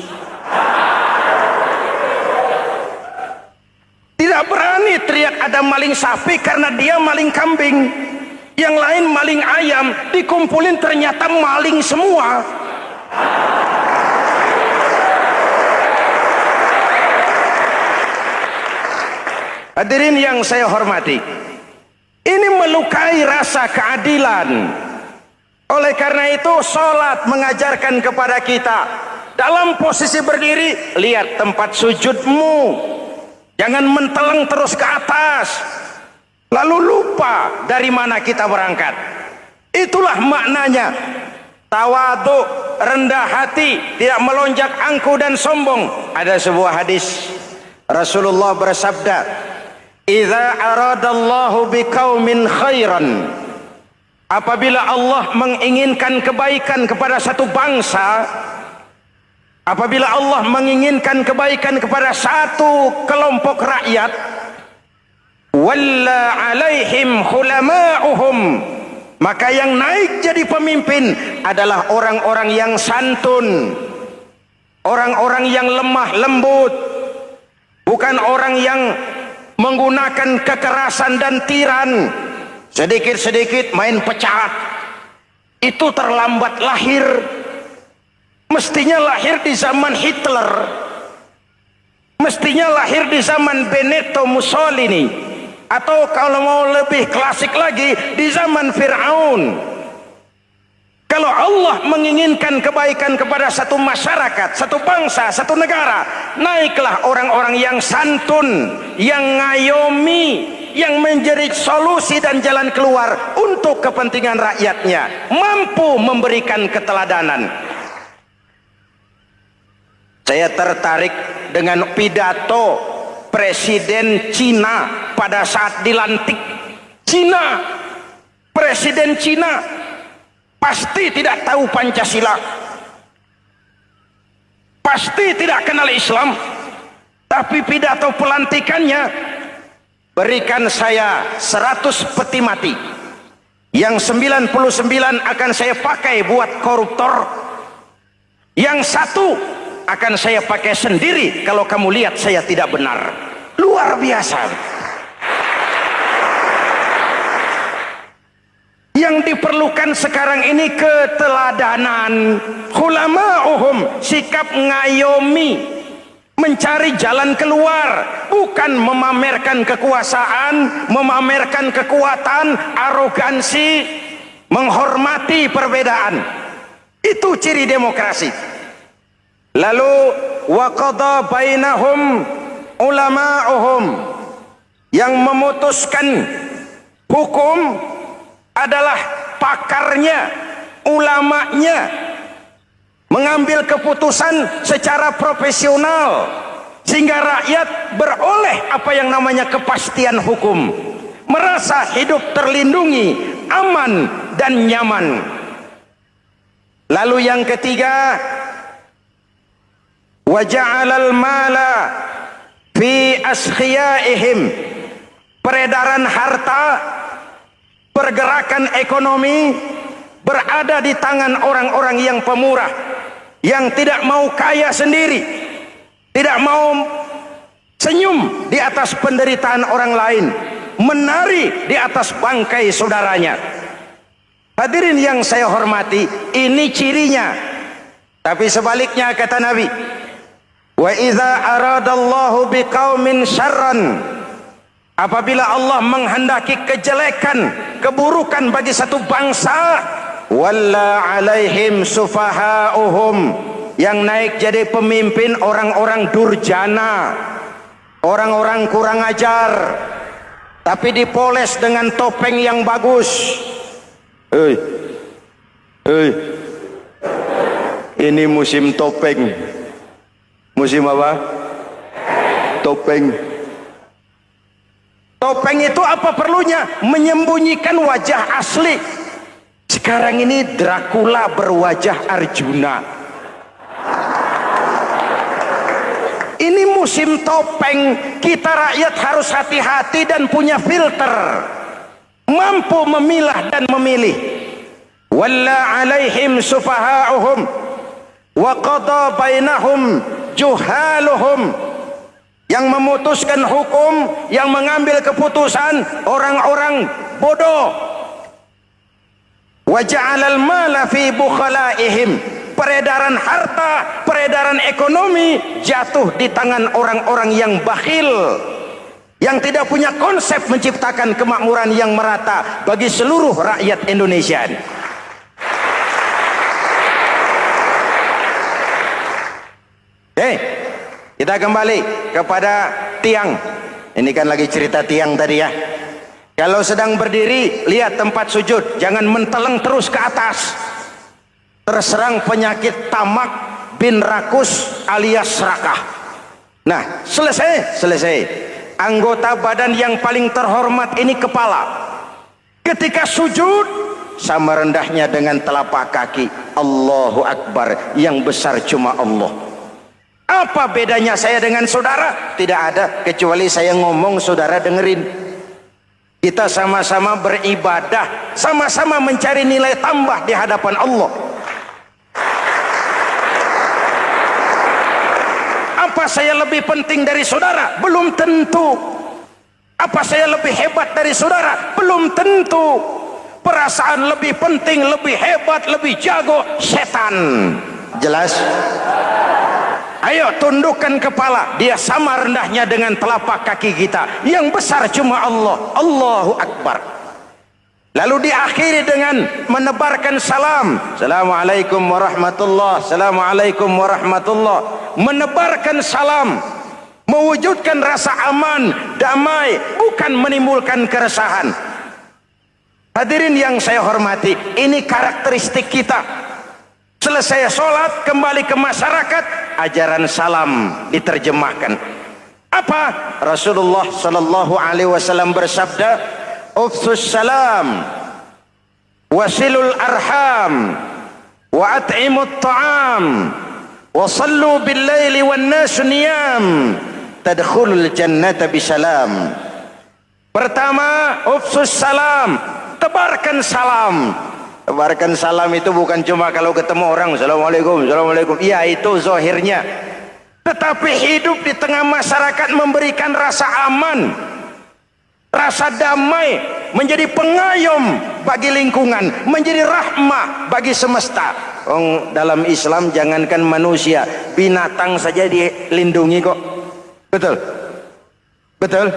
Tidak berani teriak ada maling sapi karena dia maling kambing. Yang lain maling ayam, dikumpulin ternyata maling semua. Hadirin yang saya hormati, ini melukai rasa keadilan. Oleh karena itu, sholat mengajarkan kepada kita, dalam posisi berdiri, lihat tempat sujudmu. Jangan menteleng terus ke atas, lalu lupa dari mana kita berangkat. Itulah maknanya tawadhu, rendah hati, tidak melonjak angku dan sombong. Ada sebuah hadis, Rasulullah bersabda, "Idza aradallahu biqaumin khairan." Apabila Allah menginginkan kebaikan kepada satu bangsa, apabila Allah menginginkan kebaikan kepada satu kelompok rakyat, walla alaihim hulama'uhum, maka yang naik jadi pemimpin adalah orang-orang yang santun. orang-orang yang lemah lembut, bukan orang yang menggunakan kekerasan dan tiran, sedikit-sedikit main pecat. Itu terlambat lahir. Mestinya lahir di zaman Hitler, mestinya lahir di zaman Benito Mussolini, atau kalau mau lebih klasik lagi di zaman Fir'aun. Kalau Allah menginginkan kebaikan kepada satu masyarakat, satu bangsa, satu negara, naiklah orang-orang yang santun, yang ngayomi, yang menjadi solusi dan jalan keluar untuk kepentingan rakyatnya, mampu memberikan keteladanan. Saya tertarik dengan pidato Presiden Cina pada saat dilantik. Cina, Presiden Cina pasti tidak tahu Pancasila, pasti tidak kenal Islam, tapi pidato pelantikannya, berikan saya 100 peti mati, yang 99 akan saya pakai buat koruptor, yang satu akan saya pakai sendiri kalau kamu lihat saya tidak benar. Luar biasa. Yang diperlukan sekarang ini keteladanan, hulama'uhum, sikap ngayomi, mencari jalan keluar, bukan memamerkan kekuasaan, memamerkan kekuatan, arogansi, menghormati perbedaan. Itu ciri demokrasi. Lalu wa qada bainahum ulama'uhum, yang memutuskan hukum adalah pakarnya, ulamanya, mengambil keputusan secara profesional sehingga rakyat beroleh apa yang namanya kepastian hukum, merasa hidup terlindungi, aman dan nyaman. Lalu yang ketiga, wa ja'alal mala fi askhiyaihim, peredaran harta, pergerakan ekonomi berada di tangan orang-orang yang pemurah, yang tidak mau kaya sendiri, tidak mau senyum di atas penderitaan orang lain, menari di atas bangkai saudaranya. Hadirin yang saya hormati, ini cirinya. Tapi sebaliknya kata Nabi, wa idza aradallahu biqaumin syarran, apabila Allah menghendaki kejelekan, keburukan bagi satu bangsa, walla alaihim sufahauhum, yang naik jadi pemimpin orang-orang durjana, orang-orang kurang ajar, tapi dipoles dengan topeng yang bagus. Ini musim topeng. Musim apa? Topeng. Topeng itu apa perlunya? Menyembunyikan wajah asli. Sekarang ini Dracula berwajah Arjuna. Ini musim topeng. Kita rakyat harus hati-hati dan punya filter, mampu memilah dan memilih. Walla alaihim sufahauhum wa qada bainahum juhaluhum, yang memutuskan hukum, yang mengambil keputusan orang-orang bodoh. Wa ja'alal mala fi bukhalaihim, peredaran harta, peredaran ekonomi jatuh di tangan orang-orang yang bakhil, yang tidak punya konsep menciptakan kemakmuran yang merata bagi seluruh rakyat Indonesia. Kita kembali kepada tiang. Ini kan lagi cerita tiang tadi ya. Kalau sedang berdiri, lihat tempat sujud, jangan menteleng terus ke atas. Terserang penyakit tamak bin rakus alias serakah. Nah, selesai. Anggota badan yang paling terhormat ini kepala. Ketika sujud, sama rendahnya dengan telapak kaki. Allahu Akbar, yang besar cuma Allah. Apa bedanya saya dengan saudara? Tidak ada, kecuali saya ngomong saudara dengerin. Kita sama-sama beribadah, sama-sama mencari nilai tambah di hadapan Allah. Apa saya lebih penting dari saudara? Belum tentu. Apa saya lebih hebat dari saudara? Belum tentu. Perasaan lebih penting, lebih hebat, lebih jago, setan. Jelas? Ayo tundukkan kepala. Dia sama rendahnya dengan telapak kaki kita. Yang besar cuma Allah. Allahu Akbar. Lalu diakhiri dengan menebarkan salam. Assalamualaikum warahmatullah. Assalamualaikum warahmatullah. Menebarkan salam, mewujudkan rasa aman, damai, bukan menimbulkan keresahan. Hadirin yang saya hormati, ini karakteristik kita. Selesai sholat, kembali ke masyarakat, ajaran salam diterjemahkan. Apa? Rasulullah sallallahu alaihi wasallam bersabda, "Ufsus salam, wasilul arham, wa at'imut ta'am, wa sallu bil laili wan nas niyam, tadkhulul jannata bisalam." Pertama, ufsus salam, tebarkan salam. Tebarkan salam itu bukan cuma kalau ketemu orang, assalamualaikum, assalamualaikum. Iya, itu zahirnya. Tetapi hidup di tengah masyarakat memberikan rasa aman, rasa damai, menjadi pengayom bagi lingkungan, menjadi rahmah bagi semesta. Dalam Islam jangankan manusia, binatang saja dilindungi kok. Betul? Betul?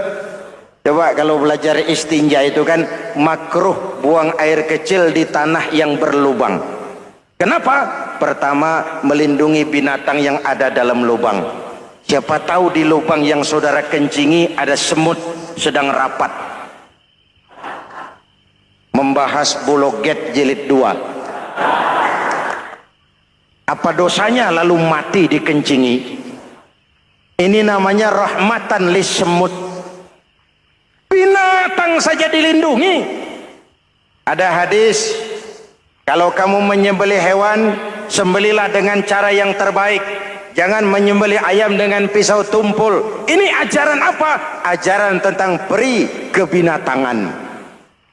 Coba kalau belajar istinja itu kan makruh buang air kecil di tanah yang berlubang. Kenapa? Pertama, melindungi binatang yang ada dalam lubang. Siapa tahu di lubang yang saudara kencingi ada semut sedang rapat. Membahas Bologet jilid 2. Apa dosanya lalu mati dikencingi? Ini namanya rahmatan lis semut. Binatang saja dilindungi. Ada hadis, kalau kamu menyembelih hewan, sembelilah dengan cara yang terbaik. Jangan menyembelih ayam dengan pisau tumpul. Ini ajaran apa? Ajaran tentang peri kebinatangan.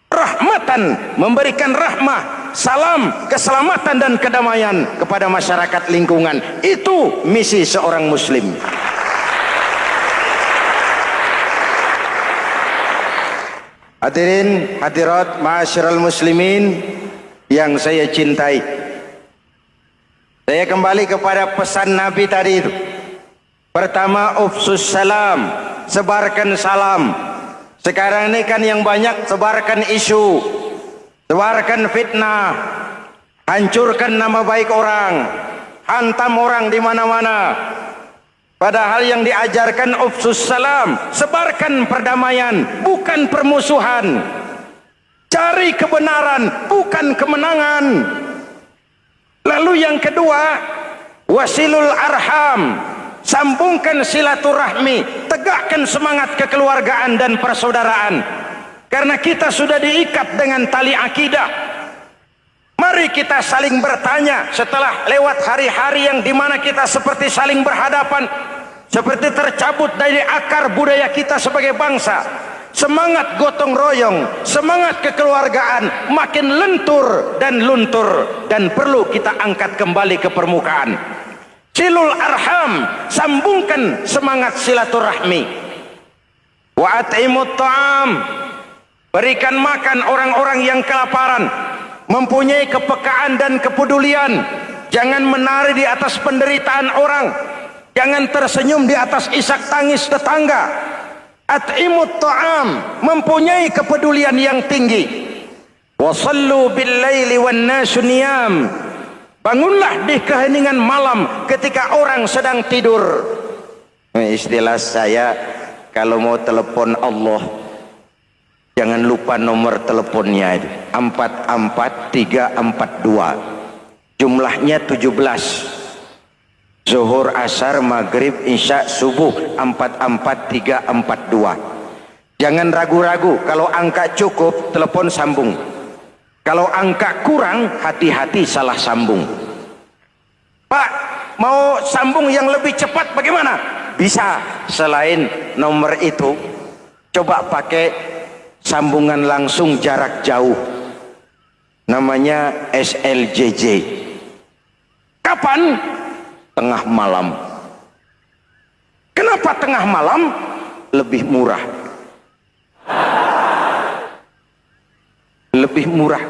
Rahmatan, memberikan rahmah, salam, keselamatan dan kedamaian kepada masyarakat lingkungan. Itu misi seorang muslim. Hadirin hadirat ma'asyiral muslimin yang saya cintai, saya kembali kepada pesan Nabi tadi itu. Pertama, ufsus salam, sebarkan salam. Sekarang ini kan yang banyak sebarkan isu, sebarkan fitnah, hancurkan nama baik orang, hantam orang di mana-mana. Padahal yang diajarkan ufsus salam, sebarkan perdamaian, bukan permusuhan. Cari kebenaran, bukan kemenangan. Lalu yang kedua, wasilul arham, sambungkan silaturahmi, tegakkan semangat kekeluargaan dan persaudaraan. Karena kita sudah diikat dengan tali akidah. Mari kita saling bertanya setelah lewat hari-hari yang dimana kita seperti saling berhadapan, seperti tercabut dari akar budaya kita sebagai bangsa. Semangat gotong royong, semangat kekeluargaan makin lentur dan luntur, dan perlu kita angkat kembali ke permukaan. Silul arham, sambungkan semangat silaturahmi. Wa at'imut ta'am, berikan makan orang-orang yang kelaparan. Mempunyai kepekaan dan kepedulian. Jangan menari di atas penderitaan orang, jangan tersenyum di atas isak tangis tetangga. At'imut ta'am, mempunyai kepedulian yang tinggi. Wa sallu bil laili wan nasu niyam, bangunlah di keheningan malam ketika orang sedang tidur. Istilah saya, kalau mau telepon Allah, jangan lupa nomor teleponnya itu 44342. Jumlahnya 17. Zuhur, asar, maghrib, isya, subuh 44342. Jangan ragu-ragu, kalau angka cukup telepon sambung. Kalau angka kurang, hati-hati salah sambung. Pak, mau sambung yang lebih cepat bagaimana? Bisa, selain nomor itu coba pakai sambungan langsung jarak jauh, namanya SLJJ. Kapan? Tengah malam. Kenapa tengah malam? Lebih murah. Lebih murah.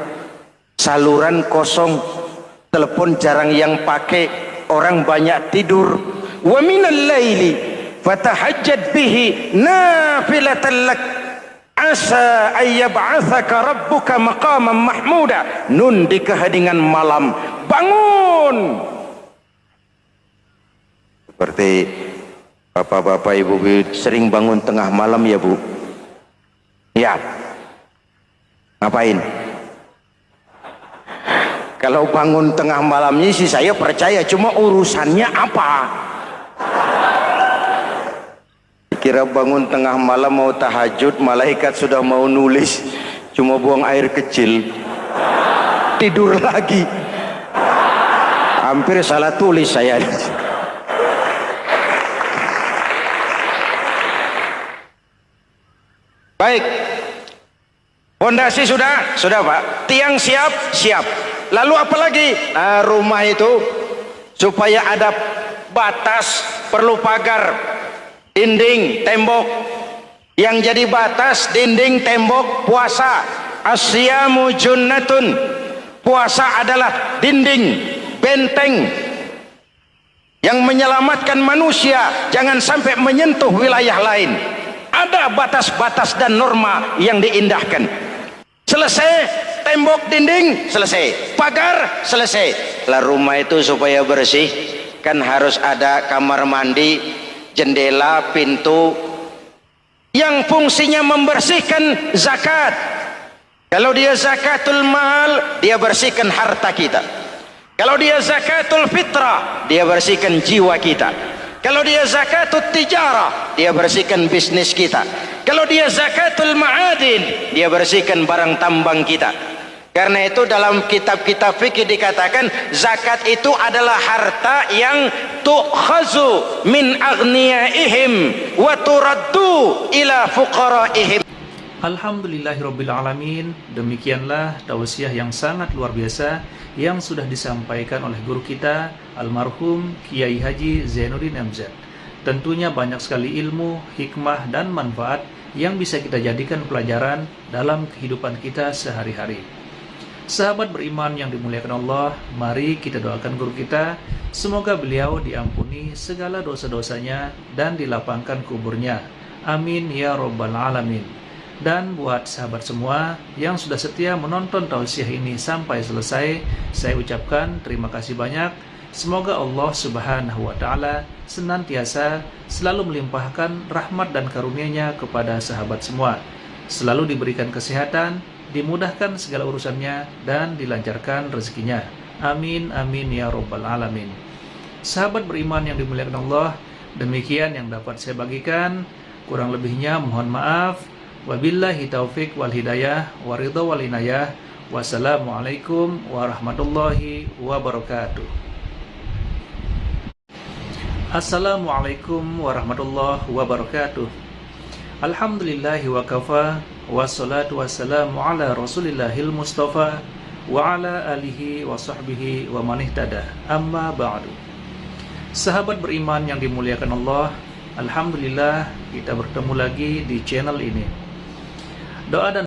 Saluran kosong, telepon jarang yang pakai, orang banyak tidur. Wa minal laili fatahajjad bihi nafilatan lak asa ayyab'atsaka rabbuka maqaman mahmuda. Nun di keheningan malam, bangun. Seperti bapak-bapak ibu sering bangun tengah malam ya Bu? Ya. Ngapain? Kalau bangun tengah malamnya sih saya percaya, cuma urusannya apa? Kira bangun tengah malam mau tahajud, malaikat sudah mau nulis, cuma buang air kecil, tidur lagi. Hampir salah tulis saya. Baik, fondasi sudah Pak. Tiang siap. Lalu apa lagi? Nah, rumah itu supaya ada batas, perlu pagar, dinding, tembok. Yang jadi batas, dinding, tembok, puasa. Asyamu junnatun. Puasa adalah dinding, benteng yang menyelamatkan manusia jangan sampai menyentuh wilayah lain. Ada batas-batas dan norma yang diindahkan. Selesai, tembok, dinding, selesai. Pagar, selesai. Lah rumah itu supaya bersih, kan harus ada kamar mandi, jendela, pintu, yang fungsinya membersihkan zakat. Kalau dia zakatul mal, dia bersihkan harta kita. Kalau dia zakatul fitrah, dia bersihkan jiwa kita. Kalau dia zakatul tijarah, dia bersihkan bisnis kita. Kalau dia zakatul ma'adin, dia bersihkan barang tambang kita. Karena itu dalam kitab-kitab fikih dikatakan zakat itu adalah harta yang tu'khazu min aghniyaihim wa turaddu ila fuqaraihim. Alhamdulillahirrabbilalamin. Demikianlah tausiah yang sangat luar biasa yang sudah disampaikan oleh guru kita almarhum Kiai Haji Zainuddin MZ. Tentunya banyak sekali ilmu, hikmah dan manfaat yang bisa kita jadikan pelajaran dalam kehidupan kita sehari-hari. Sahabat beriman yang dimuliakan Allah, mari kita doakan guru kita, semoga beliau diampuni segala dosa-dosanya dan dilapangkan kuburnya. Amin ya rabbal alamin. Dan buat sahabat semua yang sudah setia menonton tausiah ini sampai selesai, saya ucapkan terima kasih banyak. Semoga Allah Subhanahu wa Ta'ala senantiasa selalu melimpahkan rahmat dan karunia-Nya kepada sahabat semua, selalu diberikan kesehatan, dimudahkan segala urusannya, dan dilancarkan rezekinya. Amin amin ya rabbal alamin. Sahabat beriman yang dimuliakan Allah, demikian yang dapat saya bagikan. Kurang lebihnya mohon maaf. Wabillahi taufik wal hidayah waridha wal inayah. Wassalamualaikum warahmatullahi wabarakatuh. Assalamualaikum warahmatullahi wabarakatuh. Alhamdulillahi wa kafa, wassalatu wassalamu ala rasulillahil mustafa wa ala alihi wa sahbihi wa man ihtada. Amma ba'du. Sahabat beriman yang dimuliakan Allah, alhamdulillah kita bertemu lagi di channel ini. Doa dan